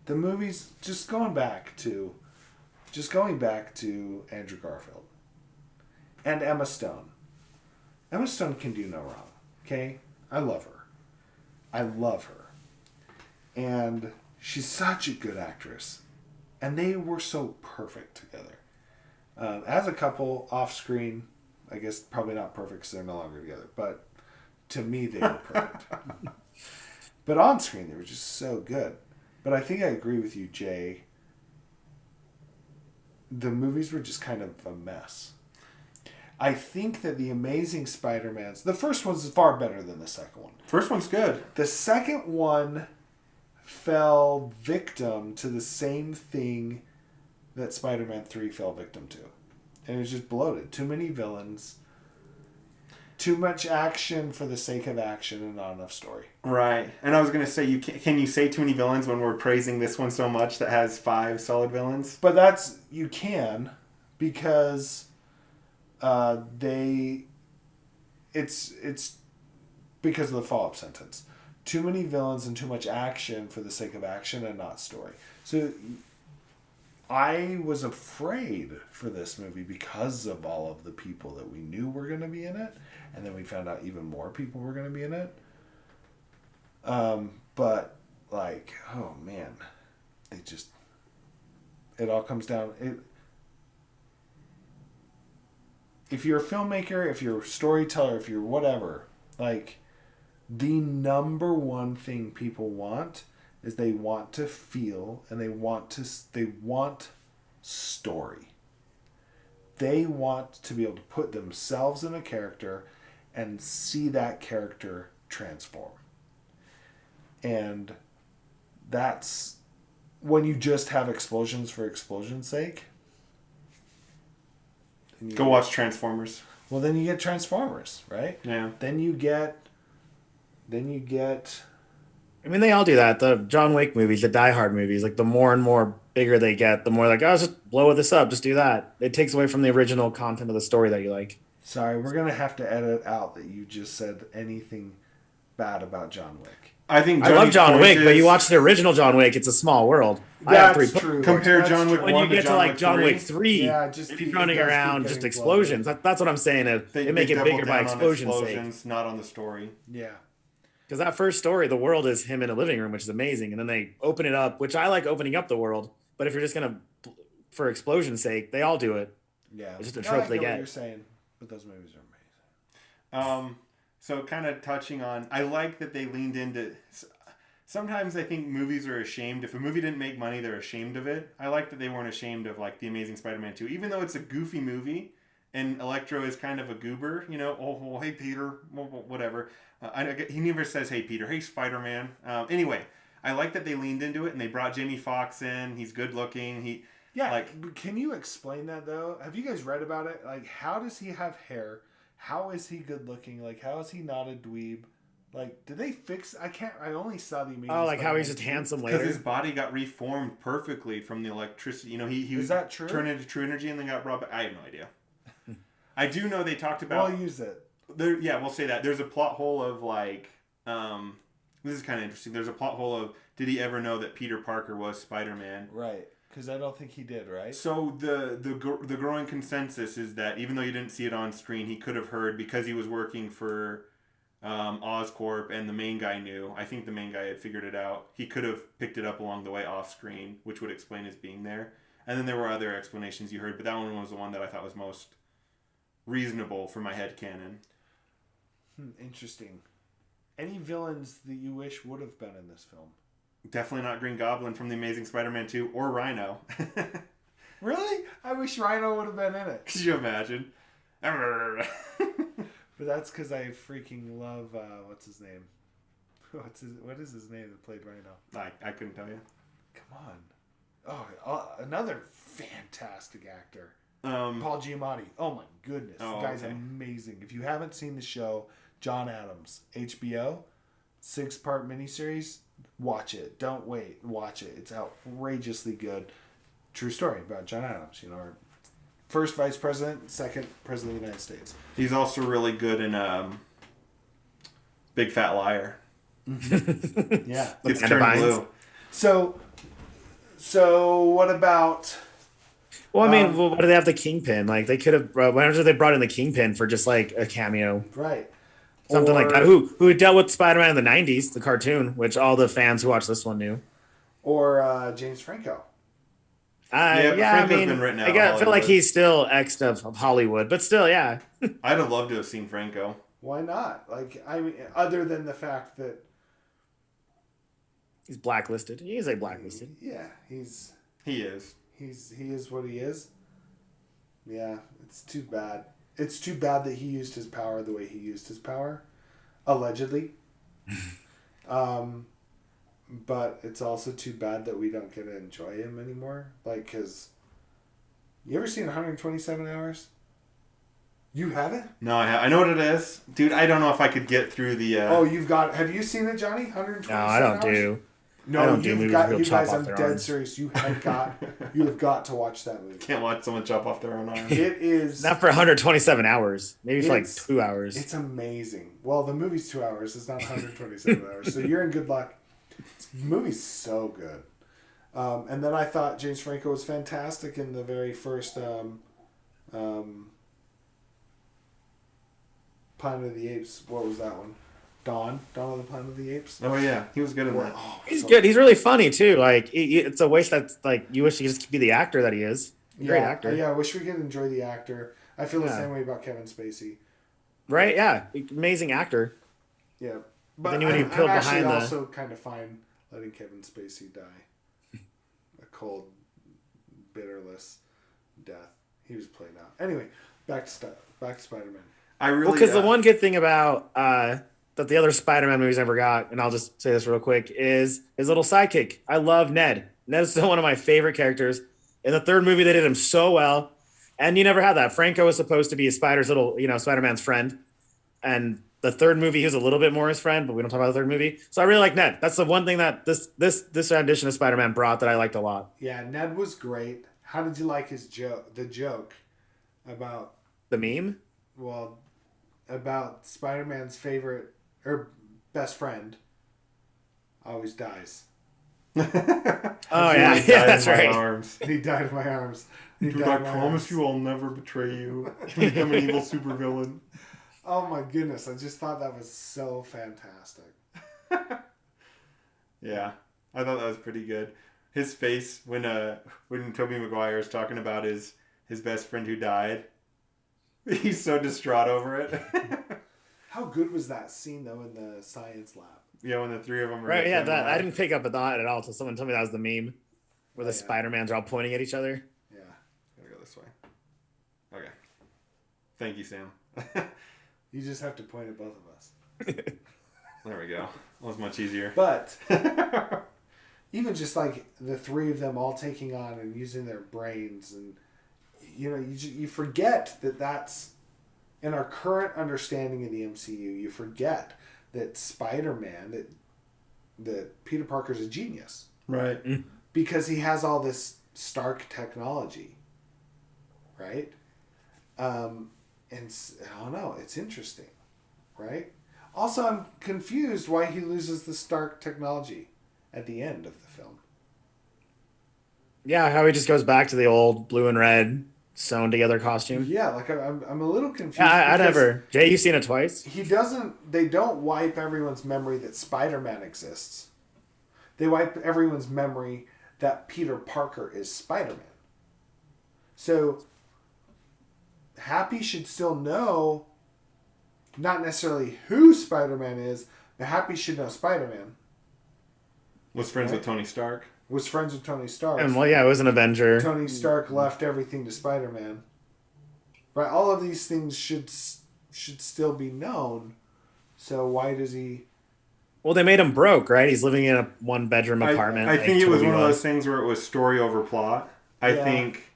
The movie's just going back to Andrew Garfield and Emma Stone. Emma Stone can do no wrong. Okay, I love her, and she's such a good actress. And they were so perfect together. As a couple, off screen, I guess probably not perfect because they're no longer together. But to me, they were perfect. But on screen, they were just so good. But I think I agree with you, Jay. The movies were just kind of a mess. I think that the Amazing Spider-Man's... The first one's far better than the second one. First one's good. The second one fell victim to the same thing that Spider-Man 3 fell victim to. And it was just bloated. Too many villains. Too much action for the sake of action and not enough story. Right. And I was going to say, can you say too many villains when we're praising this one so much that has 5 solid villains? But that's... You can, because it's because of the follow-up sentence. Too many villains and too much action for the sake of action and not story. So I was afraid for this movie because of all of the people that we knew were going to be in it. And then we found out even more people were going to be in it. But, like, oh man. It all comes down... If you're a filmmaker, if you're a storyteller, if you're whatever, like, the number one thing people want is they want to feel and they want story. They want to be able to put themselves in a character and see that character transform. And that's when you just have explosions for explosion's sake. Go watch Transformers. Well, then you get Transformers, right? Yeah. Then you get. I mean, they all do that. The John Wick movies, the Die Hard movies, like the more and more bigger they get, the more like, oh, just blow this up, just do that. It takes away from the original content of the story that you like. Sorry, we're gonna have to edit out that you just said anything bad about John Wick. I love John Wick, but you watch the original John Wick, it's a small world. That's true. Compare John Wick 1 when you get to like John Wick 3, yeah, just running around, just explosions. That's what I'm saying. They make it bigger by explosions, sake. Not on the story. Yeah. Because that first story, the world is him in a living room, which is amazing. And then they open it up, which I like opening up the world. But if you're just going to, for explosion's sake, they all do it. Yeah. It's just a trope they get. What you're saying, but those movies are amazing. So kind of touching on, I like that they leaned into... Sometimes I think movies are ashamed. If a movie didn't make money, they're ashamed of it. I like that they weren't ashamed of like The Amazing Spider-Man 2. Even though it's a goofy movie and Electro is kind of a goober, you know, oh hey Peter, whatever. He never says hey Peter, hey Spider-Man. Anyway, I like that they leaned into it and they brought Jamie Foxx in. He's good looking. Can you explain that though? Have you guys read about it? Like, how does he have hair? How is he good looking? Like, how is he not a dweeb? Like, did they fix... I only saw the Amazing like how he's just handsome later. Because his body got reformed perfectly from the electricity. You know, he was... Is that true? Turned into true energy and then got brought back. I have no idea. I do know they talked about... I'll use it. We'll say that. There's a plot hole of, like... this is kind of interesting. There's a plot hole of, did he ever know that Peter Parker was Spider-Man? Right. Because I don't think he did, right? So the growing consensus is that even though you didn't see it on screen, he could have heard because he was working for... Oscorp and the main guy knew. I think the main guy had figured it out. He could have picked it up along the way off screen, which would explain his being there. And then there were other explanations you heard, but that one was the one that I thought was most reasonable for my headcanon. Interesting. Any villains that you wish would have been in this film? Definitely not Green Goblin from The Amazing Spider-Man 2 or Rhino. Really? I wish Rhino would have been in it. Could you imagine? But that's because I freaking love, what's his name? What is his name that played Rhino? I couldn't tell you. Come on. Oh, another fantastic actor. Paul Giamatti. Oh my goodness. The guy's amazing. If you haven't seen the show, John Adams, HBO, 6-part miniseries, watch it. Don't wait. Watch it. It's outrageously good. True story about John Adams, you know, our first vice president, second president of the United States. He's also really good in Big Fat Liar. Yeah. It's turned blue. So what about... Well, I mean, why do they have the Kingpin? Like, they could have... Why don't they brought in the Kingpin for just, like, a cameo? Right. Something like that. Who dealt with Spider-Man in the 90s, the cartoon, which all the fans who watched this one knew. Or James Franco. Franco's been written out. I feel like he's still X'd of Hollywood, but still, yeah. I'd have loved to have seen Franco. Why not? Like, I mean, other than the fact that he's blacklisted. He is blacklisted. Yeah, He is. He is what he is. Yeah, it's too bad. It's too bad that he used his power the way he used his power, allegedly. But it's also too bad that we don't get to enjoy him anymore. Like, cause you ever seen 127 Hours? You haven't? No, I know what it is, dude. I don't know if I could get through the. Oh, you've got. Have you seen it, Johnny? 127 No, I don't hours? do. No, I don't do you've movies got. where You people chop guys, off I'm their dead arms. serious. You have got to watch that movie. Can't watch someone chop off their own arm. It is Not for 127 hours. Maybe for like 2 hours. It's amazing. Well, the movie's 2 hours. It's not 127 hours. So you're in good luck. The movie's so good. And then I thought James Franco was fantastic in the very first Planet of the Apes. What was that one? Dawn of the Planet of the Apes. Oh yeah, he was good in that. Oh, He's good. He's really funny too. Like it's a wish that like you wish he could just be the actor that he is. Great actor. Yeah, I wish we could enjoy the actor. I feel the same way about Kevin Spacey. Right? Yeah, amazing actor. Yeah, but then when you I'm peel actually behind the- also kind of fine letting Kevin Spacey die a cold, bitterless death. He was played out. Anyway, back to Spider-Man. I really Because the one good thing about that the other Spider-Man movies never got, and I'll just say this real quick, is his little sidekick. I love Ned. Ned's still one of my favorite characters. In the third movie, they did him so well, and you never had that. Franco was supposed to be Spider-Man's friend, and the third movie he was a little bit more his friend, but we don't talk about the third movie. So I really like Ned. That's the one thing that this edition of Spider-Man brought that I liked a lot. Yeah, Ned was great. How did you like his joke? The joke about The meme? about Spider-Man's favorite or best friend always dies. Oh yeah, that's right. Arms. And he died in my arms. Dude, I promise you I'll never betray you. Become an evil supervillain. Oh my goodness! I just thought that was so fantastic. Yeah, I thought that was pretty good. His face when Tobey Maguire is talking about his best friend who died, he's so distraught over it. How good was that scene though in the science lab? Yeah, when the three of them were Right, yeah, I didn't pick up on that at all until someone told me that was the meme where the Spider-Mans are all pointing at each other. Yeah. Gotta go this way. Okay. Thank you, Sam. You just have to point at both of us. There we go. That was much easier. But even just like the three of them all taking on and using their brains, and you forget that that's in our current understanding of the MCU. You forget that Spider-Man, that Peter Parker's a genius, Right. because he has all this Stark technology, right? And I don't know, it's interesting, right? Also, I'm confused why he loses the Stark technology at the end of the film. Yeah, how he just goes back to the old blue and red sewn together costume. Yeah, like I'm a little confused. Yeah, I because never. Jay, you've seen it twice? They don't wipe everyone's memory that Spider-Man exists. They wipe everyone's memory that Peter Parker is Spider-Man. So Happy should still know, not necessarily who Spider-Man is, but Happy should know Spider-Man. Was friends with Tony Stark. Was friends with Tony Stark. And well, yeah, it was an Avenger. Tony Stark left everything to Spider-Man. Right, all of these things should still be known. So why does he? Well, they made him broke, right? He's living in a one-bedroom apartment. I think it was one of those things where it was story over plot. I think.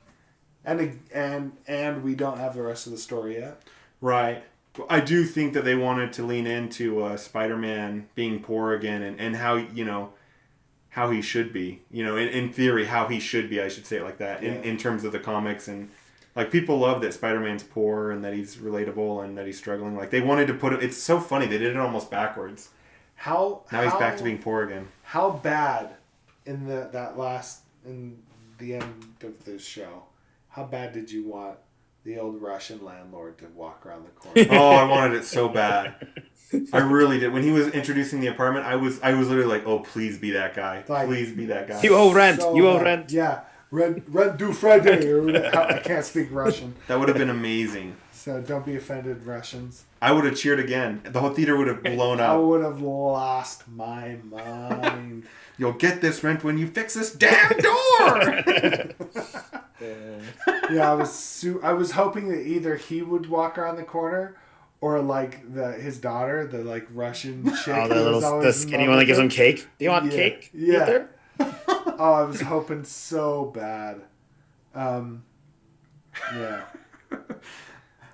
And we don't have the rest of the story yet. Right. I do think that they wanted to lean into Spider-Man being poor again and how, how he should be. In theory, how he should be, I should say it like that, in terms of the comics. And, like, people love that Spider-Man's poor and that he's relatable and that he's struggling. Like, they wanted to put it... It's so funny. They did it almost backwards. Now he's back to being poor again. How bad in the end of the show, how bad did you want the old Russian landlord to walk around the corner? Oh, I wanted it so bad. I really did. When he was introducing the apartment, I was literally like, "Oh, please be that guy. Please be that guy." You owe rent. So you owe bad. rent. Yeah, Red du Friday. I can't speak Russian. That would have been amazing. So don't be offended, Russians. I would have cheered again. The whole theater would have blown I up. would have lost my mind. You'll get this rent when you fix this damn door. Yeah, I was hoping that either he would walk around the corner, or like his daughter, the like Russian chick. Oh, the skinny one that gives him cake. Do you want cake? Yeah. Ether? Oh, I was hoping so bad. Yeah.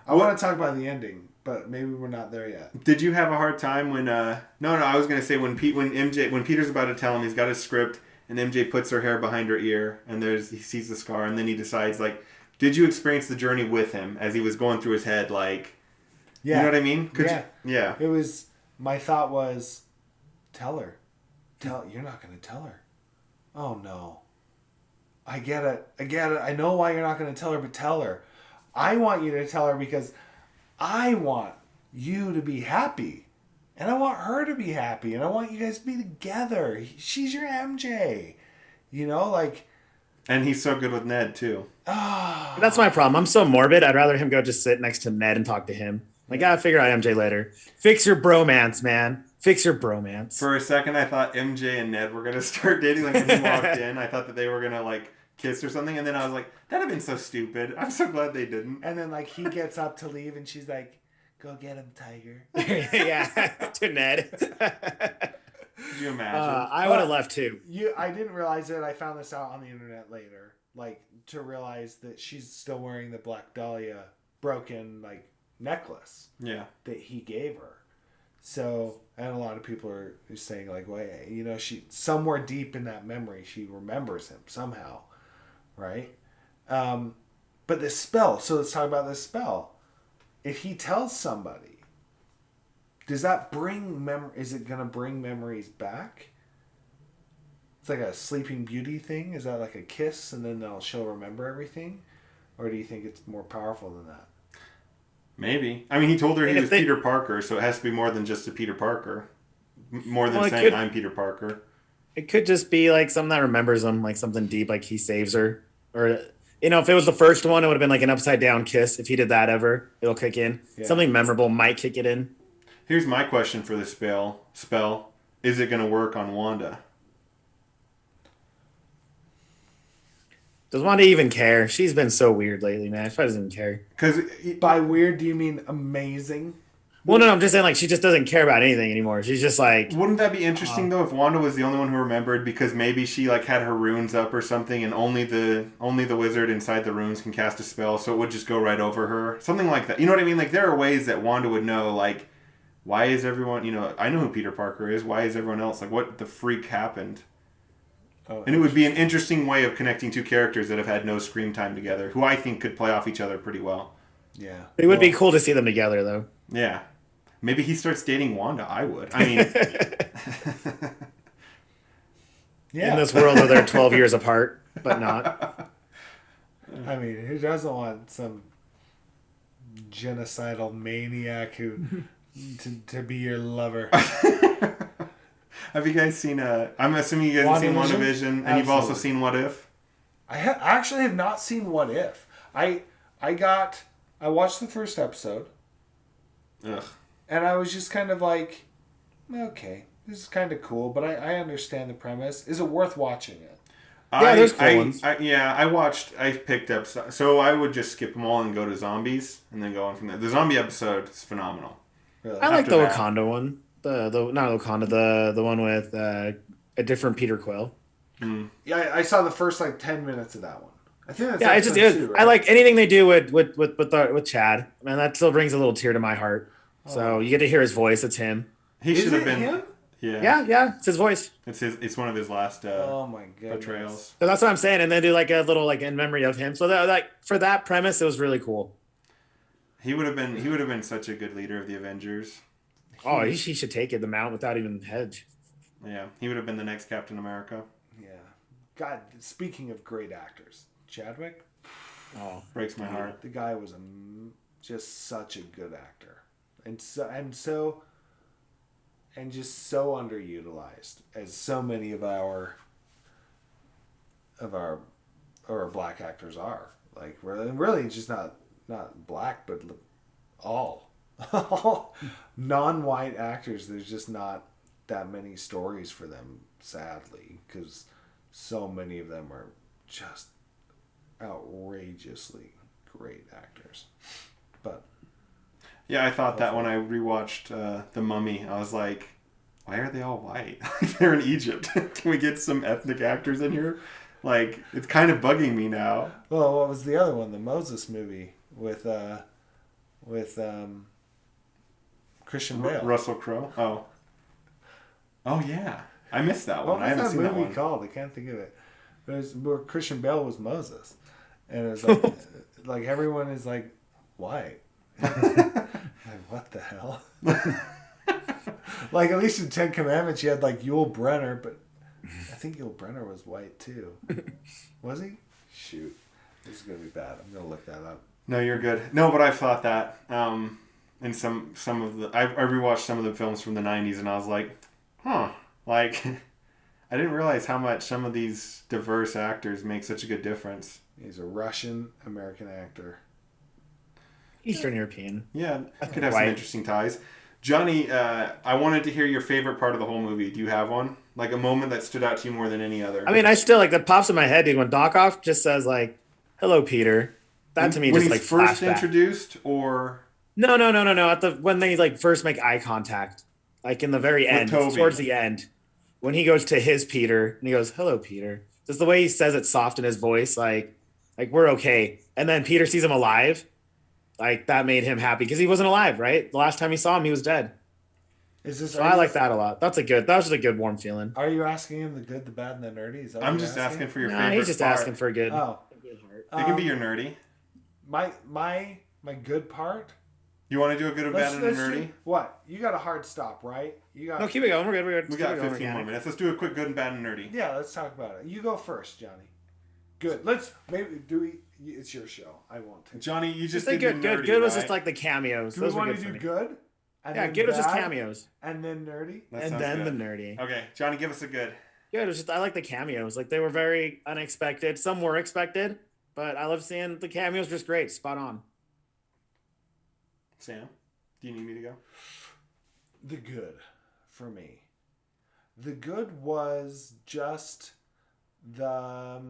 I want to talk about the ending, but maybe we're not there yet. Did you have a hard time when? No, I was gonna say when Peter's about to tell him he's got his script, and MJ puts her hair behind her ear, and he sees the scar, and then he decides like, did you experience the journey with him as he was going through his head, like, yeah, you know what I mean? Yeah. It was, my thought was, tell her, you're not gonna tell her. Oh no. I get it. I know why you're not gonna tell her, but tell her. I want you to tell her because I want you to be happy. And I want her to be happy. And I want you guys to be together. She's your MJ. You know, like... And he's so good with Ned, too. Oh. That's my problem. I'm so morbid. I'd rather him go just sit next to Ned and talk to him. Like, I'll figure out MJ later. Fix your bromance, man. Fix your bromance. For a second, I thought MJ and Ned were going to start dating. Like, when he walked in, I thought that they were going to, like, kiss or something. And then I was like, that'd have been so stupid. I'm so glad they didn't. And then, like, he gets up to leave, and she's like, go get him, Tiger. Yeah, to Ned. Could you imagine? I would have left, too. I didn't realize it. I found this out on the internet later. Like, to realize that she's still wearing the Black Dahlia broken, like, necklace. Yeah. That he gave her. So, and a lot of people are saying, like, well, you know, she, somewhere deep in that memory, she remembers him somehow. Right? But this spell, so let's talk about this spell. If he tells somebody, does that bring is it going to bring memories back? It's like a Sleeping Beauty thing? Is that like a kiss and then she'll remember everything? Or do you think it's more powerful than that? Maybe. I mean, he told her he was Peter Parker, so it has to be more than just a Peter Parker. More than saying, I'm Peter Parker. It could just be like something that remembers him, like something deep, like he saves her. Or, you know, if it was the first one, it would have been like an upside down kiss. If he did that ever, it'll kick in. Yeah. Something memorable might kick it in. Here's my question for the spell. Is it going to work on Wanda? Does Wanda even care? She's been so weird lately, man. She doesn't even care. Because by weird, do you mean amazing? Well, no, I'm just saying, like, she just doesn't care about anything anymore. She's just like... Wouldn't that be interesting, though, if Wanda was the only one who remembered, because maybe she, like, had her runes up or something, and only the wizard inside the runes can cast a spell, so it would just go right over her? Something like that. You know what I mean? Like, there are ways that Wanda would know, like, why is everyone... You know, I know who Peter Parker is. Why is everyone else? Like, what the freak happened? Oh, and it would be an interesting way of connecting two characters that have had no screen time together, who I think could play off each other pretty well. Yeah. It would be cool to see them together, though. Yeah. Maybe he starts dating Wanda. I would. I mean... yeah. In this world where they're 12 years apart, but not. I mean, who doesn't want some genocidal maniac who to be your lover? Have you guys seen... I'm assuming you guys have seen WandaVision, and Absolutely. You've also seen What If? I actually have not seen What If. I watched the first episode. Ugh. And I was just kind of like, okay, this is kind of cool, but I understand the premise. Is it worth watching it? Yeah, there's cool ones. I picked up, so I would just skip them all and go to zombies, and then go on from there. The zombie episode is phenomenal. Really? I like the Wakanda one. Not Wakanda, the one with a different Peter Quill. Mm. Yeah, I saw the first like 10 minutes of that one. I think that's it's just good. Right? I like anything they do with Chad. Man, that still brings a little tear to my heart. So you get to hear his voice. It's him. He should have been him? Yeah. It's his voice. It's one of his last oh my goodness. portrayals. So that's what I'm saying. And then do like a little like in memory of him. So that like for that premise, it was really cool. He would have been such a good leader of the Avengers. Oh, he should take it the mount without even hedge. Yeah, he would have been the next Captain America. Yeah. God, speaking of great actors, Chadwick. Oh, breaks my heart. The guy was just such a good actor, and just so underutilized, as so many of our or black actors are. Like really just not black, but all non-white actors. There's just not that many stories for them, sadly, because so many of them are just outrageously great actors. But yeah, I thought that when I rewatched The Mummy, I was like, why are they all white? They're in Egypt. Can we get some ethnic actors in here? Like, it's kind of bugging me now. Well, what was the other one? The Moses movie with Christian Bale. Russell Crowe. Oh yeah, I missed that one. I haven't seen that one. What was that movie called? I can't think of it. But it's where Christian Bale was Moses, and it's like like everyone is like white. Like, what the hell? Like, at least in Ten Commandments you had like Yul Brynner, but I think Yul Brynner was white too. Was he? Shoot, this is gonna be bad. I'm gonna look that up. No, you're good. No, but I've thought that. And some of the I rewatched some of the films from the 90s, and I was like, huh, like I didn't realize how much some of these diverse actors make such a good difference. He's a Russian American actor. Eastern European. Yeah, could have some interesting ties. Johnny, I wanted to hear your favorite part of the whole movie. Do you have one? Like a moment that stood out to you more than any other? I mean, I still, like, that pops in my head, dude, when Doc Ock just says, like, hello, Peter. That to me when just, he's like, first flashback. Introduced, or... No. When they, like, first make eye contact. Like, in the very end. Towards the end. When he goes to his Peter, and he goes, hello, Peter. Just the way he says it soft in his voice, like we're okay. And then Peter sees him alive. Like, that made him happy because he wasn't alive, right? The last time he saw him, he was dead. So I like that a lot. That was just a good, warm feeling. Are you asking him the good, the bad, and the nerdy? Is that I'm just asking for your favorite he's just part. asking for a good. Oh, it can be your nerdy. My good part. You want to do a good, a bad, and a nerdy? What? You got a hard stop, right? No, keep it going. We're good. We got 15 more minutes. Let's do a quick good and bad and nerdy. Yeah, let's talk about it. You go first, Johnny. Good. It's your show. I won't take. Johnny, you just did good. Good. Good was just like the cameos. Do we want to do good? Yeah, good was just cameos. And then nerdy? And then the nerdy. Okay, Johnny, give us a good. Good. It was just, I like the cameos. Like, they were very unexpected. Some were expected, but I love seeing the cameos. Just great. Spot on. Sam, do you need me to go? The good for me. The good was just the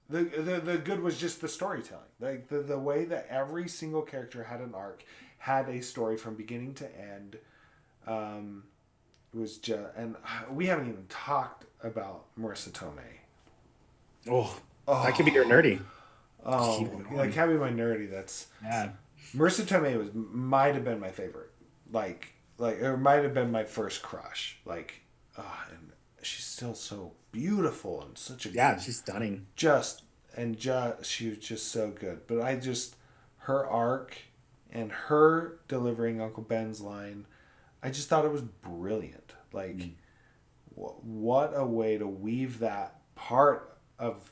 good was just the storytelling. Like the way that every single character had an arc, had a story from beginning to end. Was just, and we haven't even talked about Marissa Tomei. Oh, that could be your nerdy. Oh, that can't be my nerdy. That's Marissa Tomei might have been my favorite. Like it might have been my first crush. And she's still so beautiful and such a she's stunning. She was just so good. But her arc and her delivering Uncle Ben's line, I just thought it was brilliant. Like, what a way to weave that part of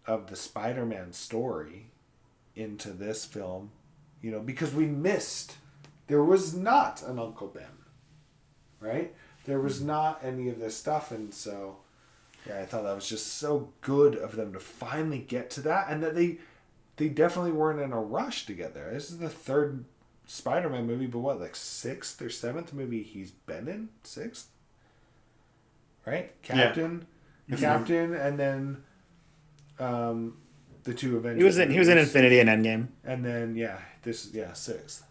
the Spider-Man story into this film, because there was not an Uncle Ben, right? There was not any of this stuff, and so, I thought that was just so good of them to finally get to that, and that they definitely weren't in a rush to get there. This is the third Spider-Man movie, but what, like 6th or 7th movie he's been in? 6th? Right? Captain, and then the two Avengers. He was in Infinity and Endgame. And then 6th.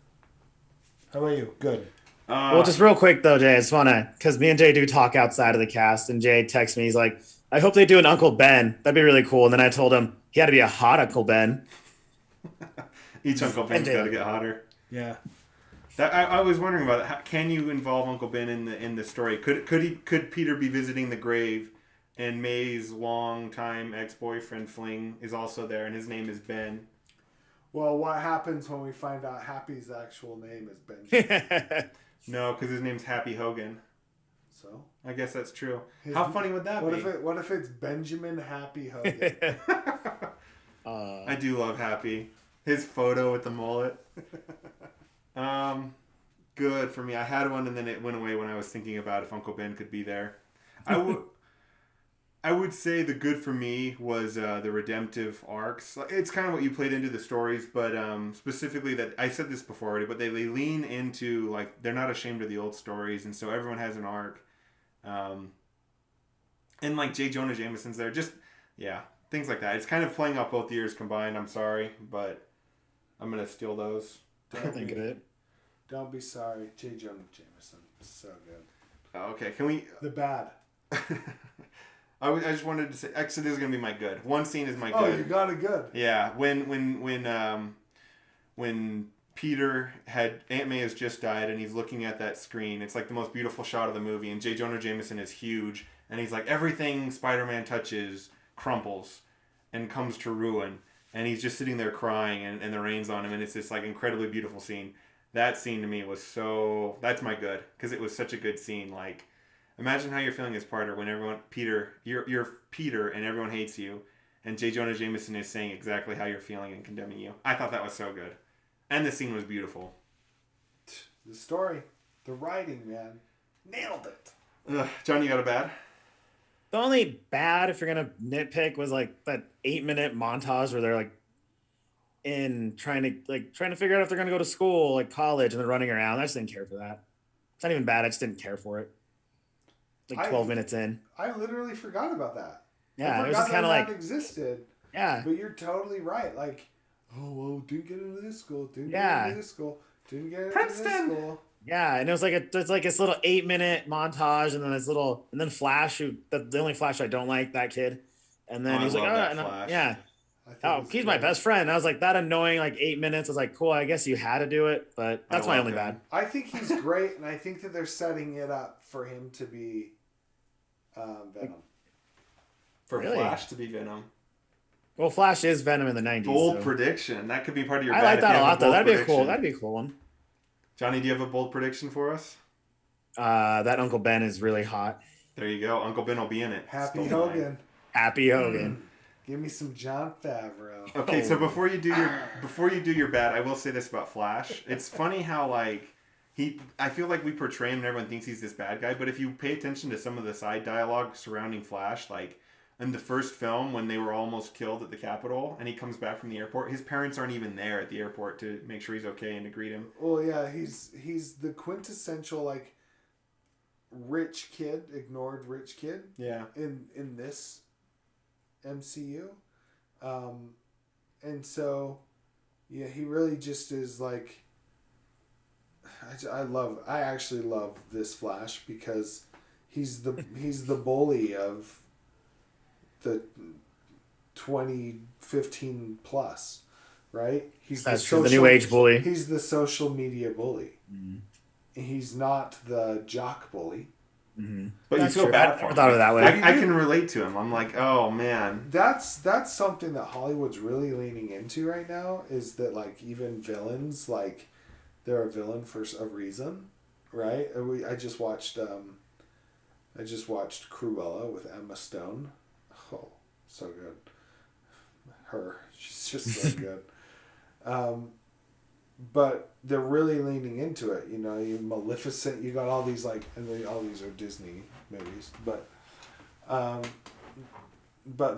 How about you? Good. Well, just real quick though, Jay, I just wanna, because me and Jay do talk outside of the cast, and Jay texts me, he's like, I hope they do an Uncle Ben. That'd be really cool. And then I told him he had to be a hot Uncle Ben. Each Uncle Ben's got to get hotter. Yeah. I was wondering about it. Can you involve Uncle Ben in the story? Could Peter be visiting the grave, and May's longtime ex-boyfriend Fling is also there, and his name is Ben? Well, what happens when we find out Happy's actual name is Benjamin? No, because his name's Happy Hogan. So? I guess that's true. How funny would that be? What if it's Benjamin Happy Hogan? I do love Happy. His photo with the mullet. Good for me. I had one and then it went away when I was thinking about if Uncle Ben could be there. I I would say the good for me was the redemptive arcs. It's kind of what you played into the stories, but specifically that I said this before already, but they lean into like they're not ashamed of the old stories, and so everyone has an arc. And like J. Jonah Jameson's there, just things like that. It's kind of playing off both years combined. I'm sorry, but I'm gonna steal those. Don't think of it. Don't be sorry, J. Jonah Jameson. So good. Okay, can we? The bad. I just wanted to say, actually, this is gonna be my good. One scene is my good. Oh, you got it good. Yeah, when Peter Aunt May has just died and he's looking at that screen, it's like the most beautiful shot of the movie, and J. Jonah Jameson is huge, and he's like everything Spider-Man touches crumples and comes to ruin, and he's just sitting there crying, and the rain's on him, and it's this like incredibly beautiful scene. That scene to me was that's my good, because it was such a good scene. Like, imagine how you're feeling as Peter when you're Peter and everyone hates you, and J. Jonah Jameson is saying exactly how you're feeling and condemning you. I thought that was so good. And the scene was beautiful. The story, the writing, man. Nailed it. John, you got a bad? The only bad, if you're going to nitpick, was like that 8-minute montage where they're like trying to figure out if they're going to go to school, like college, and they're running around. I just didn't care for that. It's not even bad. I just didn't care for it. Like 12 minutes in. I literally forgot about that. Yeah, it was just kind of like that existed. Yeah. But you're totally right. Like, oh, well, didn't get into this school. Didn't get into this school. Didn't get into this school. Yeah, and it was like it's like this little 8-minute montage, and then Flash, the only Flash I don't like, that kid, and then he's like, he's my best friend. And I was like, that annoying, like 8 minutes. I was like, cool, I guess you had to do it, but that's my only bad. I think he's great, and I think that they're setting it up for him to be Venom. For Flash to be Venom. Well, Flash is Venom in the 90s. Bold prediction. That could be part of your. I like that a lot, though. That'd be a cool one. Johnny, do you have a bold prediction for us? That Uncle Ben is really hot. There you go. Uncle Ben will be in it. Happy Hogan. Happy Hogan. Give me some Jon Favreau. Okay, so before you do your bad, I will say this about Flash. It's funny how like I feel like we portray him and everyone thinks he's this bad guy, but if you pay attention to some of the side dialogue surrounding Flash, like in the first film when they were almost killed at the Capitol and he comes back from the airport, his parents aren't even there at the airport to make sure he's okay and to greet him. Well, yeah, he's the quintessential like rich kid, ignored rich kid. Yeah. In this MCU, and so yeah, he really just is like. I actually love this Flash because he's the bully of the 2015 plus, right? He's the new age bully. He's the social media bully. Mm-hmm. He's not the jock bully. Mm-hmm. But you feel bad for him. I thought of it that way. I can relate to him. I'm like, oh man. That's something that Hollywood's really leaning into right now. Is that like even villains, like they're a villain for a reason, right? I just watched Cruella with Emma Stone. Oh, so good. She's just so good. But they're really leaning into it. You know, you Maleficent. You got all these all these are Disney movies, but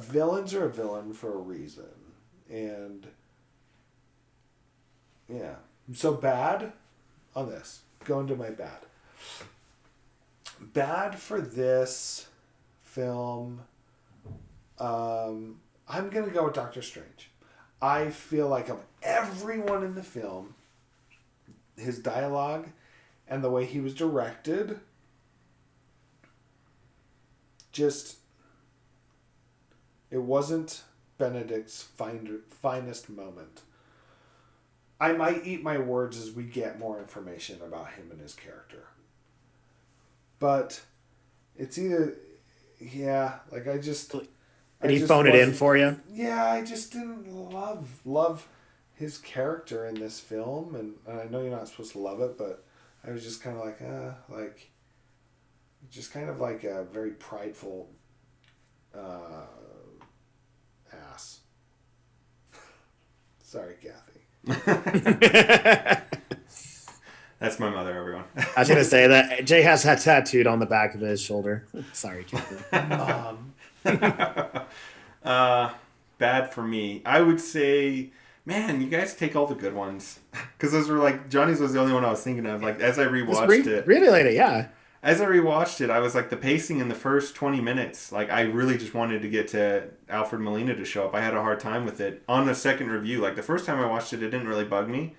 villains are a villain for a reason, and yeah. So bad on this. Going to my bad. Bad for this film. I'm going to go with Doctor Strange. I feel like of everyone in the film, his dialogue and the way he was directed, it wasn't Benedict's finest moment. I might eat my words as we get more information about him and his character. But it's either, like I just... Did he phone it in for you? Yeah, I just didn't love his character in this film. And I know you're not supposed to love it, but I was just kind of like, just kind of like a very prideful ass. Sorry, Kathy. That's my mother, everyone. I was going to say that Jay has that tattooed on the back of his shoulder. Sorry, Kathy. Bad for me. I would say, man, you guys take all the good ones. Because those were like, Johnny's was the only one I was thinking of. Like, as I rewatched it. Really late, yeah. As I rewatched it, I was like, the pacing in the first 20 minutes, like, I really just wanted to get to Alfred Molina to show up. I had a hard time with it. On the second review, like, the first time I watched it, it didn't really bug me.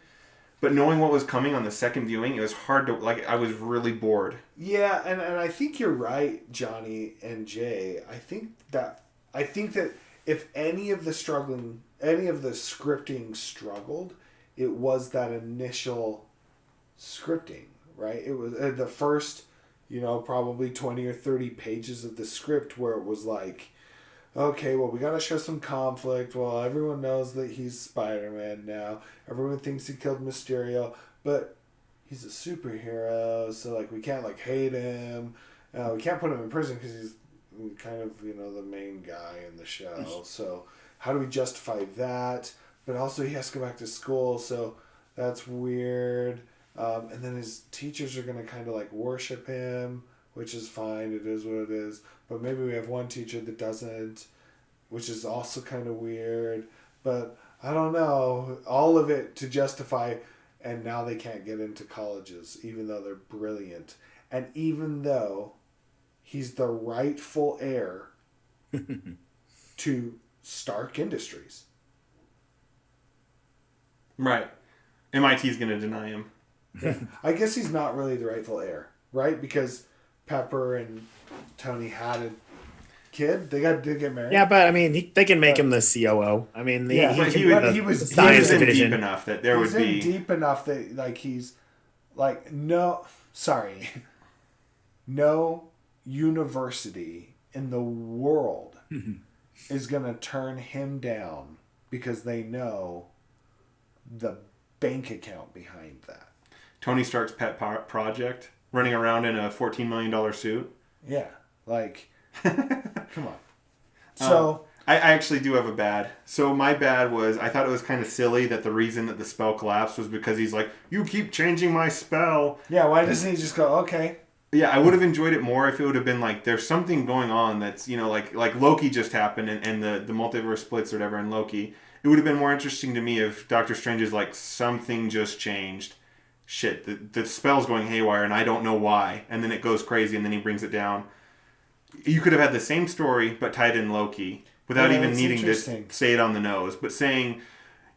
But knowing what was coming on the second viewing, it was hard to, like, I was really bored. Yeah, and I think you're right, Johnny and Jay. I think that if any of the scripting struggled, it was that initial scripting, right? It was the first, probably 20 or 30 pages of the script where it was like, okay, well, we got to show some conflict. Well, everyone knows that he's Spider-Man now. Everyone thinks he killed Mysterio, but he's a superhero, so, like, we can't, like, hate him. We can't put him in prison because he's kind of, the main guy in the show. So how do we justify that? But also he has to go back to school, so that's weird. And then his teachers are going to kind of, like, worship him, which is fine. It is what it is. But maybe we have one teacher that doesn't, which is also kind of weird. But I don't know. All of it to justify, and now they can't get into colleges, even though they're brilliant. And even though he's the rightful heir to Stark Industries. Right. MIT's going to deny him. Yeah. I guess he's not really the rightful heir, right? Because Pepper and Tony had a kid. They did get married. Yeah, but I mean, they can make him the COO. I mean, he was in deep enough that there would be deep enough that, like, he's like, no university in the world is gonna turn him down because they know the bank account behind that. Tony Stark's pet project, running around in a $14 million suit. Yeah, like, come on. So I actually do have a bad. So my bad was, I thought it was kind of silly that the reason that the spell collapsed was because he's like, you keep changing my spell. Yeah, why doesn't he just go, okay? Yeah, I would have enjoyed it more if it would have been like, there's something going on that's, like Loki just happened and the multiverse splits or whatever in Loki. It would have been more interesting to me if Doctor Strange is like, something just changed. Shit, the spell's going haywire and I don't know why. And then it goes crazy and then he brings it down. You could have had the same story but tied in Loki without even needing to say it on the nose. But saying,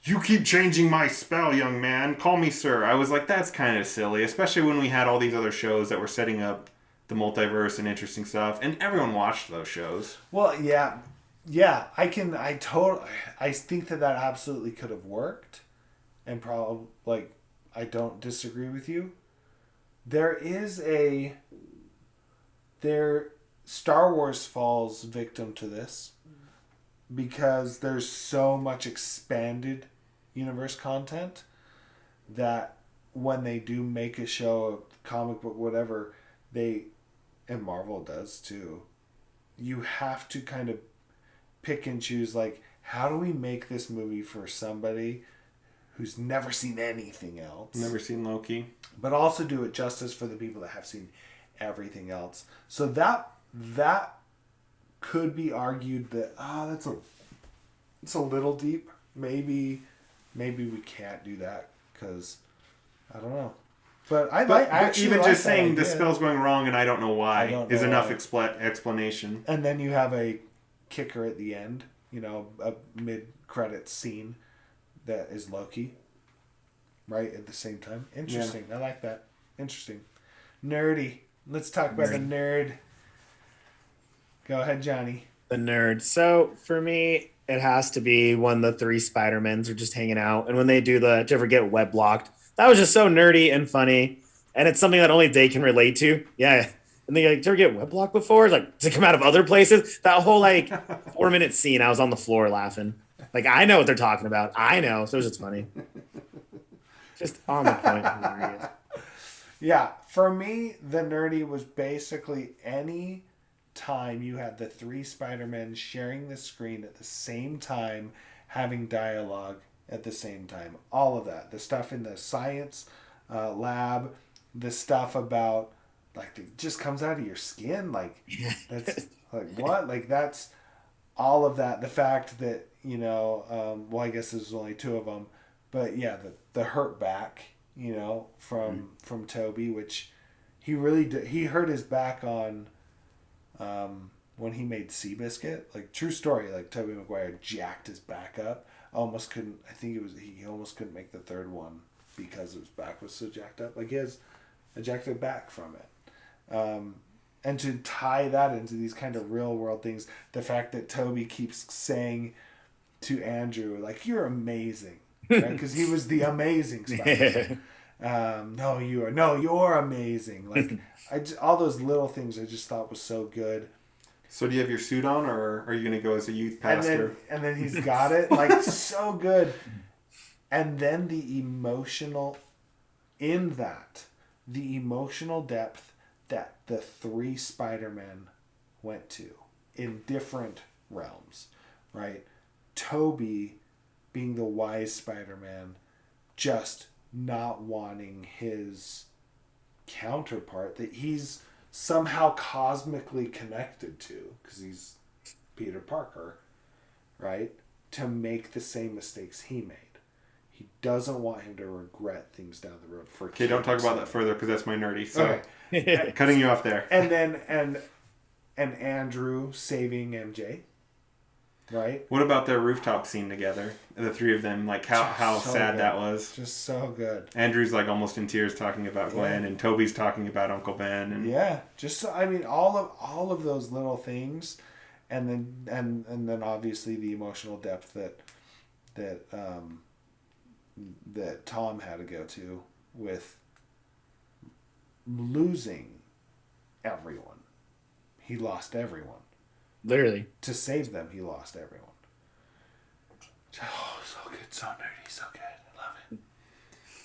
you keep changing my spell, young man. Call me sir. I was like, that's kind of silly. Especially when we had all these other shows that were setting up the multiverse and interesting stuff. And everyone watched those shows. Well, yeah. Yeah, I think that absolutely could have worked. And probably, like, I don't disagree with you. Star Wars falls victim to this because there's so much expanded universe content that when they do make a show, a comic book, whatever, and Marvel does too, you have to kind of pick and choose, like, how do we make this movie for somebody who's never seen anything else, never seen Loki, but also do it justice for the people that have seen everything else. So that could be argued that it's a little deep. Maybe we can't do that because I don't know. But even just saying the spell's going wrong and I don't know why is enough explanation. And then you have a kicker at the end, a mid-credits scene that is Loki, right, at the same time. Interesting. Yeah. I like that. Interesting. Nerdy. Let's talk about the nerd. Go ahead, Johnny. The nerd. So, for me, it has to be when the three Spider-Mans are just hanging out. And when they do did you ever get web blocked? That was just so nerdy and funny. And it's something that only they can relate to. Yeah. And they like, did you ever get web blocked before? Like, does it come out of other places? That whole, 4-minute scene, I was on the floor laughing. Like, I know what they're talking about. I know. So it's just funny. Just on the point. Yeah. For me, the nerdy was basically any time you had the three Spider-Men sharing the screen at the same time, having dialogue at the same time. All of that. The stuff in the science lab, the stuff about, like, it just comes out of your skin. Like, that's Like, what? Like, that's all of that. The fact that, you know, well, I guess there's only two of them. But, yeah, the hurt back, you know, from Toby, which he really did. He hurt his back on when he made Seabiscuit. Like, true story. Like, Tobey Maguire jacked his back up. Almost couldn't. I think he almost couldn't make the third one because his back was so jacked up. Like, he has ejected back from it. And to tie that into these kind of real world things, the fact that Toby keeps saying to Andrew, like, you're amazing, right? Because he was the amazing Spider-Man. No, you're amazing. Like, all those little things I just thought was so good. So do you have your suit on, or are you going to go as a youth pastor? And then he's got it, like, so good. And then the emotional depth that the three Spider-Men went to in different realms, right? Toby being the wise Spider-Man, just not wanting his counterpart that he's somehow cosmically connected to, because he's Peter Parker, right? To make the same mistakes he made. He doesn't want him to regret things down the road. Okay, don't talk about that further because that's my nerdy. So, cutting you off there. And then and Andrew saving MJ, right? What about their rooftop scene together? The three of them, like how so sad good. that was. Just so good. Andrew's like almost in tears talking about Gwen, and Toby's talking about Uncle Ben, and just so, I mean, all of those little things, and then obviously the emotional depth that Tom had to go to with losing everyone. He lost everyone. Literally. To save them, he lost everyone. Oh, so good, so nerdy, so good. I love it.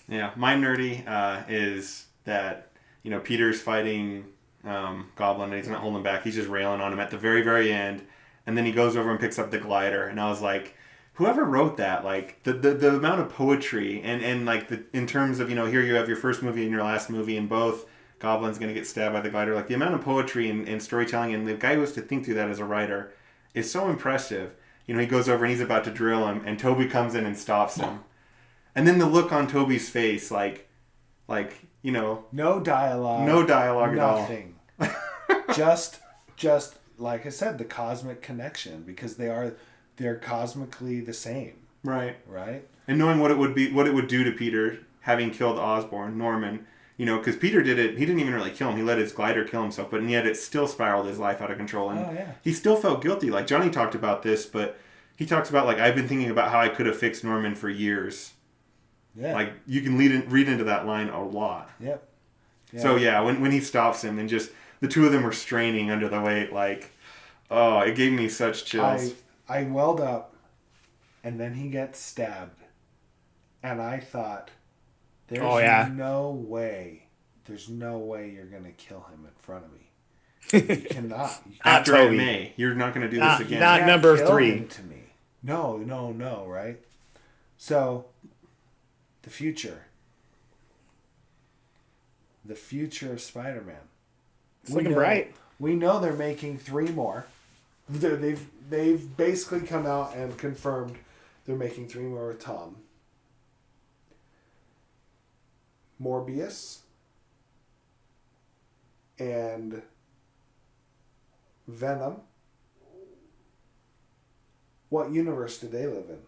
Yeah, my nerdy is that, you know, Peter's fighting Goblin, and he's not holding back. He's just railing on him at the very, very end, and then he goes over and picks up the glider, and I was like, whoever wrote that, like, the amount of poetry, and like, in terms of, you know, here you have your first movie and your last movie, and both Goblin's going to get stabbed by the glider, like, the amount of poetry and storytelling, and the guy who has to think through that as a writer is so impressive. You know, he goes over and he's about to drill him, and Toby comes in and stops him. And then the look on Toby's face, like, you know... No dialogue at all. Nothing. just, like I said, the cosmic connection, because they're cosmically the same. Right. Right? And knowing what it would do to Peter, having killed Osborn, Norman, you know, because Peter did it, he didn't even really kill him. He let his glider kill himself, but yet it still spiraled his life out of control. And he still felt guilty. Like, Johnny talked about this, but he talks about, like, I've been thinking about how I could have fixed Norman for years. Yeah. Like, you can read into that line a lot. Yep. Yeah. So, yeah, when he stops him and just, the two of them were straining under the weight, like, oh, it gave me such chills. I welled up, and then he gets stabbed, and I thought, there's no way you're going to kill him in front of me. You cannot. After Aunt May, you're not going to do this again. Not number 3. To me. No, right? So, the future of Spider-Man. It's looking bright. We know they're making 3 more. They've basically come out and confirmed they're making 3 more with Tom. Morbius and Venom. What universe do they live in?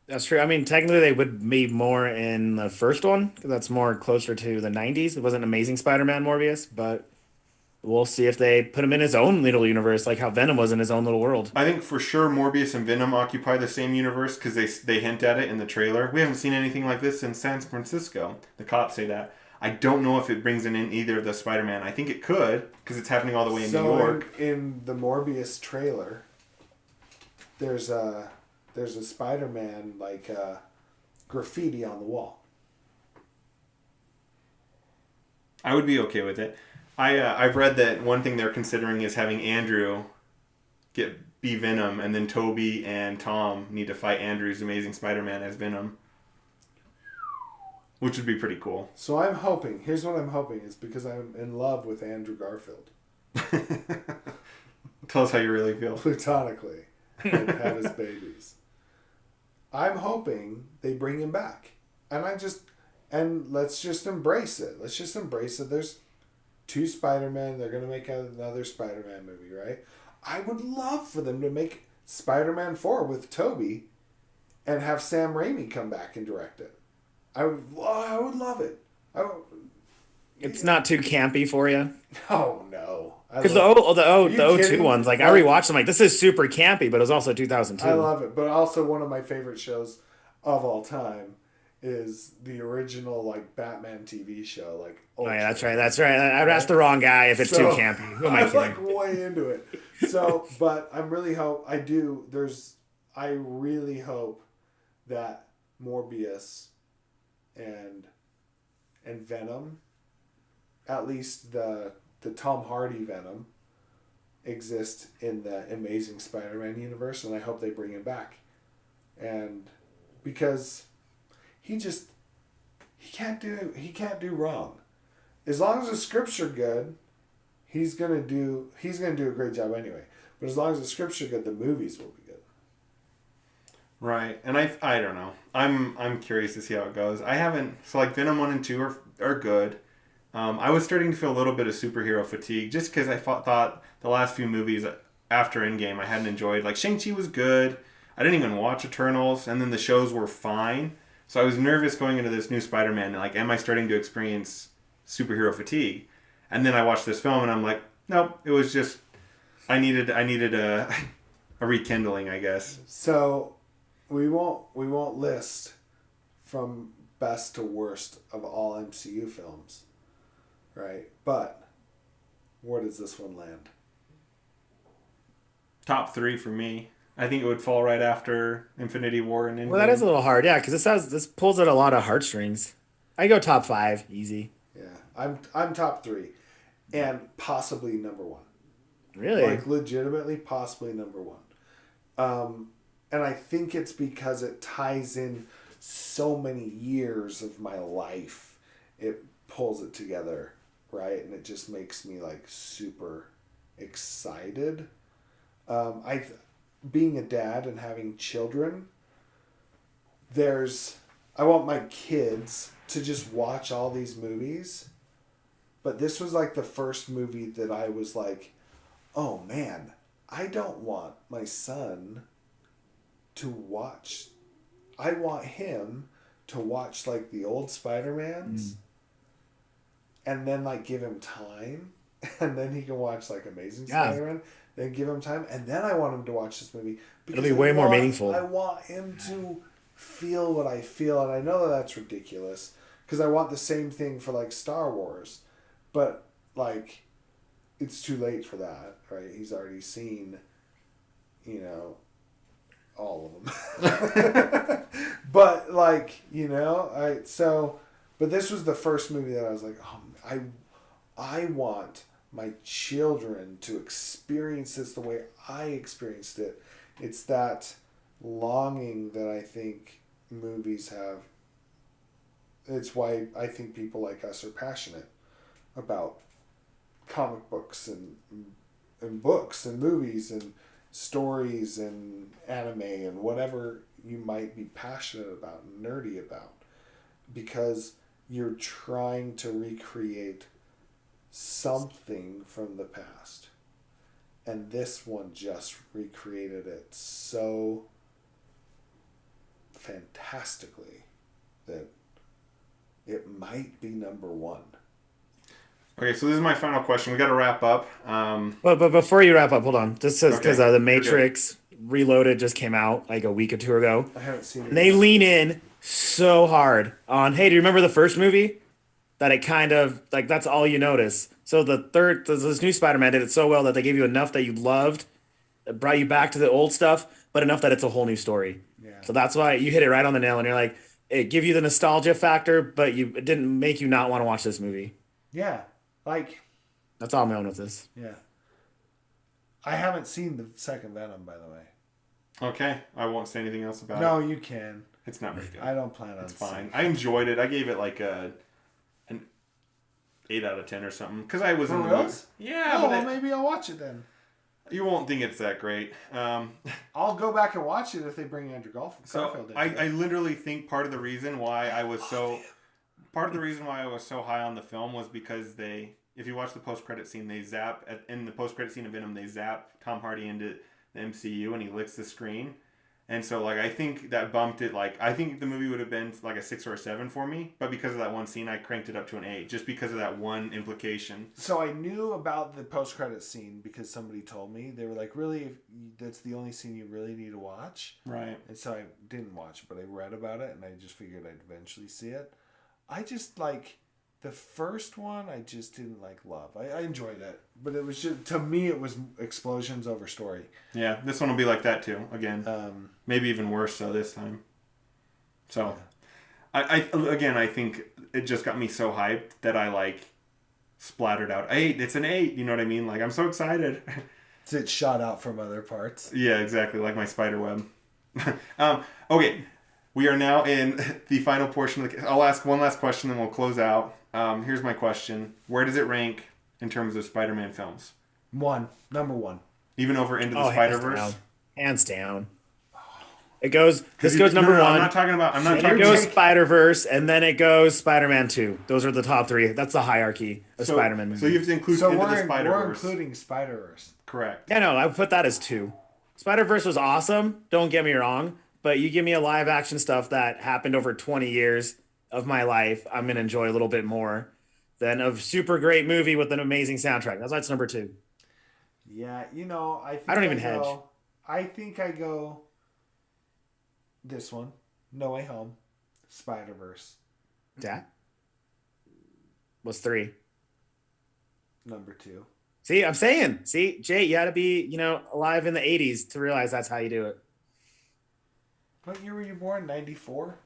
That's true. I mean, technically they would be more in the first one, because that's more closer to the 90s. It wasn't Amazing Spider-Man Morbius, but we'll see if they put him in his own little universe, like how Venom was in his own little world. I think for sure Morbius and Venom occupy the same universe, because they hint at it in the trailer. We haven't seen anything like this in San Francisco. The cops say that. I don't know if it brings in either of the Spider-Man. I think it could, because it's happening all the way in New York. In the Morbius trailer, there's a Spider-Man, like, graffiti on the wall. I would be okay with it. I've read that one thing they're considering is having Andrew be Venom, and then Toby and Tom need to fight Andrew's Amazing Spider-Man as Venom, which would be pretty cool. So here's what I'm hoping, is because I'm in love with Andrew Garfield. Tell us how you really feel. Platonically. And have his babies. I'm hoping they bring him back. And let's just embrace it. Let's just embrace it. There's 2 Spider-Man. They're going to make another Spider-Man movie, right? I would love for them to make Spider-Man 4 with Tobey and have Sam Raimi come back and direct it. I would love it. It's not too campy for you? Oh, no. Because the 02 ones, like I rewatched them, like this is super campy, but it was also 2002. I love it. But also one of my favorite shows of all time is the original like Batman TV show. Like, oh yeah, that's right. I'd ask the wrong guy if it's too campy. Who am I kidding? Like way into it. So, but I really hope I really hope that Morbius and Venom, at least the Tom Hardy Venom, exist in the Amazing Spider-Man universe, and I hope they bring him back. And because he can't do wrong. As long as the scripts are good, he's gonna do a great job anyway. But as long as the scripts are good, the movies will be good. Right, and I don't know. I'm curious to see how it goes. So like Venom 1 and 2 are good. I was starting to feel a little bit of superhero fatigue just because I thought the last few movies after Endgame I hadn't enjoyed. Like Shang-Chi was good. I didn't even watch Eternals, and then the shows were fine. So I was nervous going into this new Spider-Man. Like, am I starting to experience superhero fatigue? And then I watched this film, and I'm like, nope. It was just I needed a rekindling, I guess. So we won't list from best to worst of all MCU films, right? But where does this one land? Top 3 for me. I think it would fall right after Infinity War and Endgame. Well, that is a little hard, yeah, because this pulls at a lot of heartstrings. I go top 5, easy. Yeah, I'm top 3, and possibly number 1. Really? Like legitimately, possibly number 1. And I think it's because it ties in so many years of my life. It pulls it together, right? And it just makes me like super excited. Being a dad and having children, I want my kids to just watch all these movies, but this was like the first movie that I was like, oh man, I don't want my son to watch. I want him to watch like the old Spider-Mans and then like give him time, and then he can watch like Amazing Spider-Man. Then give him time, and then I want him to watch this movie. It'll be way more meaningful. I want him to feel what I feel, and I know that's ridiculous, because I want the same thing for, like, Star Wars. But, like, it's too late for that, right? He's already seen, all of them. But, like, but this was the first movie that I was like, oh, I want my children to experience this the way I experienced it. It's that longing that I think movies have. It's why I think people like us are passionate about comic books and books and movies and stories and anime and whatever you might be passionate about, nerdy about, because you're trying to recreate something from the past, and this one just recreated it so fantastically that it might be number 1. Okay, so this is my final question. We got to wrap up. But before you wrap up, hold on. This says because The Okay. Matrix Reloaded just came out like a week or 2 ago. I haven't seen it. And they lean in so hard on, hey, do you remember the first movie? That it kind of, like, that's all you notice. So this new Spider-Man did it so well that they gave you enough that you loved, it brought you back to the old stuff, but enough that it's a whole new story. Yeah. So that's why you hit it right on the nail, and you're like, it give you the nostalgia factor, but it didn't make you not want to watch this movie. Yeah. Like. That's all I'm going with this. Yeah. I haven't seen the second Venom, by the way. Okay, I won't say anything else about it. No, you can. It's not very good. I don't plan on It's fine. seeing I enjoyed it. I gave it like an 8 out of 10 or something. Because I was For in the real? mood. Yeah, Oh, but well, maybe I'll watch it then. you won't think it's that great. I'll go back and watch it if they bring Andrew Garfield So into I it. literally think part of the reason why I was so high on the film was because if you watch the post-credit scene, they zap in the post-credit scene of Venom, they zap Tom Hardy into the MCU and he licks the screen. And so, like, I think that bumped it. Like, I think the movie would have been like a 6 or a 7 for me, but because of that one scene, I cranked it up to an 8, just because of that one implication. So I knew about the post-credit scene because somebody told me. They were like, really, that's the only scene you really need to watch? Right. And so I didn't watch it, but I read about it, and I just figured I'd eventually see it. I just, like, the first one, I just didn't, like, love. I enjoyed it, but it was just, to me, it was explosions over story. Yeah, this one will be like that, too, again. Maybe even worse so this time. So, yeah. I think it just got me so hyped that I, like, splattered out 8. It's an 8, you know what I mean? Like, I'm so excited. So it shot out from other parts. Yeah, exactly, like my spider web. Okay, we are now in the final portion of the... I'll ask one last question, then we'll close out. Here's my question. Where does it rank in terms of Spider-Man films? Number 1. Even over Into the Spider-Verse? Hands down. It goes. This goes number 1. I'm not talking about. It goes Spider-Verse, and then it goes Spider-Man 2. Those are the top 3. That's the hierarchy of Spider-Man movies. So you have to include Into the Spider-Verse. We're including Spider-Verse. Correct. Yeah, no, I would put that as 2. Spider-Verse was awesome. Don't get me wrong, but you give me a live action stuff that happened over 20 years of my life, I'm gonna enjoy a little bit more than a super great movie with an amazing soundtrack. That's why it's number 2. Yeah, you know, I don't even hedge. I think I go this one, No Way Home, Spider-Verse. Yeah. What's 3? Number 2. See, I'm saying. See, Jay, you got to be, alive in the 80s to realize that's how you do it. What year were you born? 94?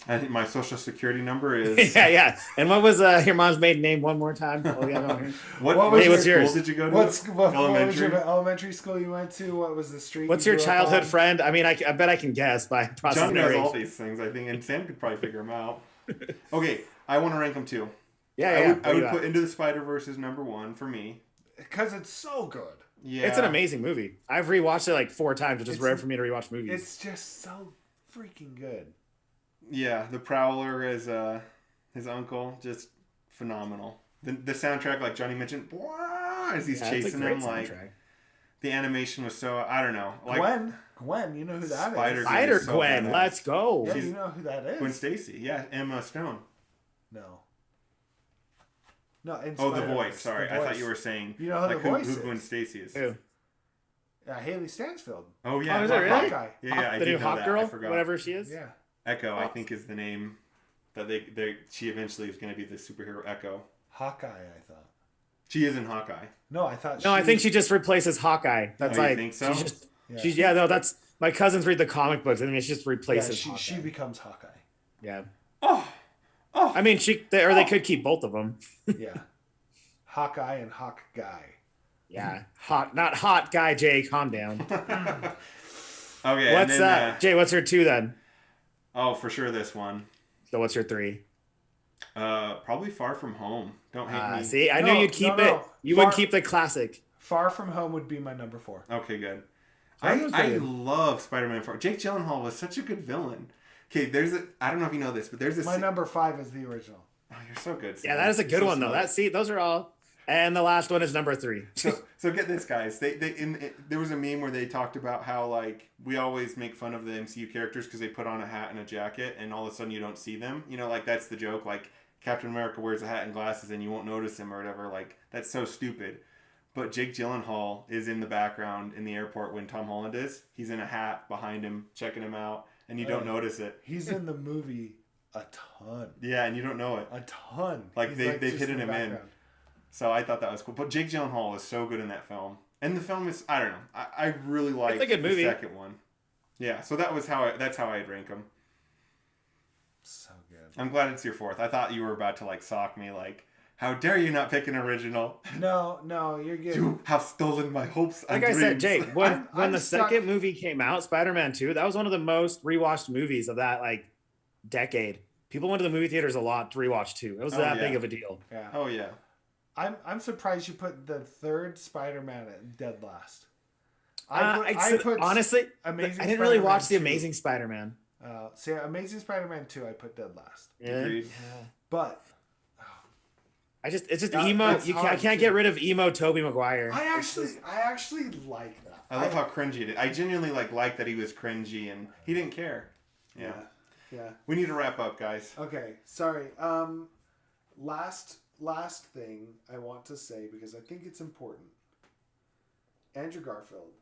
I think my social security number is... yeah. And what was your mom's maiden name one more time? Oh, yeah, no. What's yours? Did you go to? What was your elementary school you went to? What was the street? What's your childhood friend? I mean, I bet I can guess by process. John knows all these things, I think, and Sam could probably figure them out. Okay, I want to rank them too. Yeah, I would put Into the Spider-Verse as number 1 for me. Because it's so good. Yeah. It's an amazing movie. I've rewatched it like 4 times, which is rare for me to rewatch movies. It's just so freaking good. Yeah, the Prowler as his uncle, just phenomenal. The soundtrack, like Johnny mentioned, as he's chasing him, like the animation was so, I don't know. Like Gwen, you know who that is? Spider-Gwen, so let's go. Yeah, you know who that is? Gwen Stacy, yeah, Emma Stone. No, the voice. Sorry, I thought you were saying. You know who who Gwen Stacy is? Who? Haley Stansfield. Oh yeah, is it really? Hawkeye. Yeah, I the did new know Hawk that. Girl, I forgot. whatever she is. Yeah. Echo, I think, is the name that she eventually is going to be the superhero Echo. Hawkeye, I thought. She is in Hawkeye. No, I thought. No, I think she just replaces Hawkeye. That's you think so? That's my cousins read the comic books, and she just replaces. Yeah, she becomes Hawkeye. Yeah. Oh. I mean, they could keep both of them. Yeah. Hawkeye and Hawk Guy. Yeah, not hot guy. Jay, calm down. Okay. What's that, Jay? What's your 2 then? Oh, for sure, this one. So what's your 3? Probably Far From Home. Don't hate me. See, I knew you'd keep it. You would keep the classic. Far From Home would be my number 4. Okay, good. I love Spider-Man 4. Jake Gyllenhaal was such a good villain. Okay, I don't know if you know this, but there's a... My number 5 is the original. Oh, you're so good, Sam. Yeah, that is a good one, though. Those are all... And the last one is number 3. So get this, guys. There was a meme where they talked about how, like, we always make fun of the MCU characters because they put on a hat and a jacket, and all of a sudden you don't see them. You know, like, that's the joke. Like, Captain America wears a hat and glasses, and you won't notice him or whatever. Like, that's so stupid. But Jake Gyllenhaal is in the background in the airport when Tom Holland is. He's in a hat behind him, checking him out, and you don't notice it. He's in the movie a ton. Yeah, and you don't know it. A ton. Like, they've hidden him in. So I thought that was cool. But Jake Gyllenhaal is so good in that film. And the film is, I don't know. I really like the second one. Yeah, so that's how I'd rank them. So good. I'm glad it's your 4th. I thought you were about to, like, sock me, like, how dare you not pick an original? No, you're good. You have stolen my hopes and dreams. Like I said, Jake, when the second movie came out, Spider-Man 2, that was one of the most rewatched movies of that, like, decade. People went to the movie theaters a lot to rewatch 2. It was that big of a deal. Yeah. Oh yeah. I'm surprised you put the third Spider-Man at dead last. Honestly, Amazing I didn't really Spider-Man watch the 2. Amazing Spider-Man. See, Amazing Spider-Man 2 I put dead last. Yeah. Agreed. Yeah. But It's just That- emo. that's I hard, can't too. get rid of emo Tobey Maguire. I actually like that. I love how cringy it is. I genuinely like that he was cringy and he didn't care. Yeah. Yeah. We need to wrap up, guys. Okay, sorry. Last thing I want to say, because I think it's important. Andrew Garfield,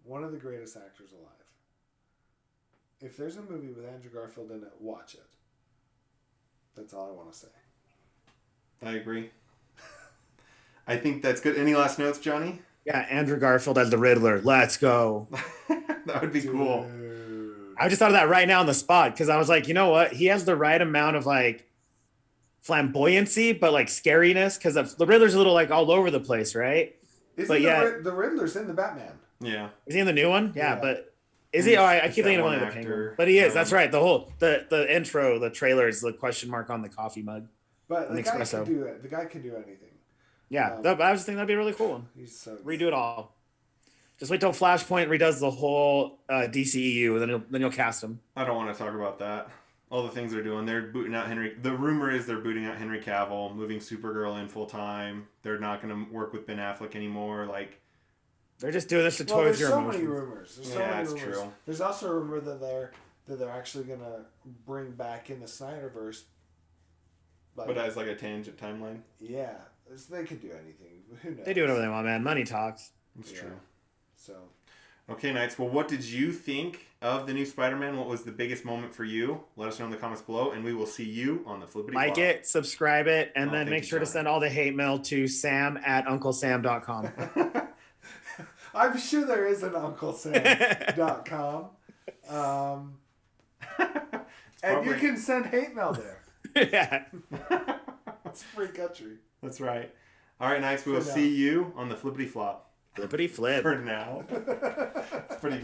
one of the greatest actors alive. If there's a movie with Andrew Garfield in it, watch it. That's all I want to say. I agree. I think that's good. Any last notes, Johnny? Yeah, Andrew Garfield as the Riddler. Let's go. That would be cool. I just thought of that right now on the spot because I was like, you know what? He has the right amount of like flamboyancy, but like scariness because the Riddler's a little like all over the place, right? Isn't the Riddler's in the Batman? Yeah. Is he in the new one? Yeah, Yeah. but is he? Oh, I keep that thinking of one only the actor. Penguin. But he is. That's right. The intro, the trailer is the question mark on the coffee mug. But An the guy espresso. can do it. The guy can do anything. Yeah, I was just thinking that'd be really cool. He's so good. Redo it all. Just wait till Flashpoint redoes the whole DCEU, then you'll cast him. I don't want to talk about that. All the things they're doing. They're booting out Henry. The rumor is they're booting out Henry Cavill, moving Supergirl in full time. They're not going to work with Ben Affleck anymore. Like, They're just doing this to Well, toy there's your so emotions. many rumors. There's so Yeah, many it's rumors. true. There's also a rumor that they're actually gonna bring back in the SpiderVerse. but as like a tangent timeline. Yeah, they could do anything. Who knows? They do whatever they want, man. Money talks. It's Yeah. true. So Okay, Knights. Well, what did you think of the new Spider-Man? What was the biggest moment for you? Let us know in the comments below, and we will see you on the Flippity Like Flop. it, subscribe it, and Oh, then thank make you, sure to Johnny. send all the hate mail to sam@unclesam.com. I'm sure there is an UncleSam.com. And you Probably. can send hate mail there. Yeah. It's free country. That's right. All right, Knights. We will For now. see you on the Flippity Flop. Flippity flip. For now.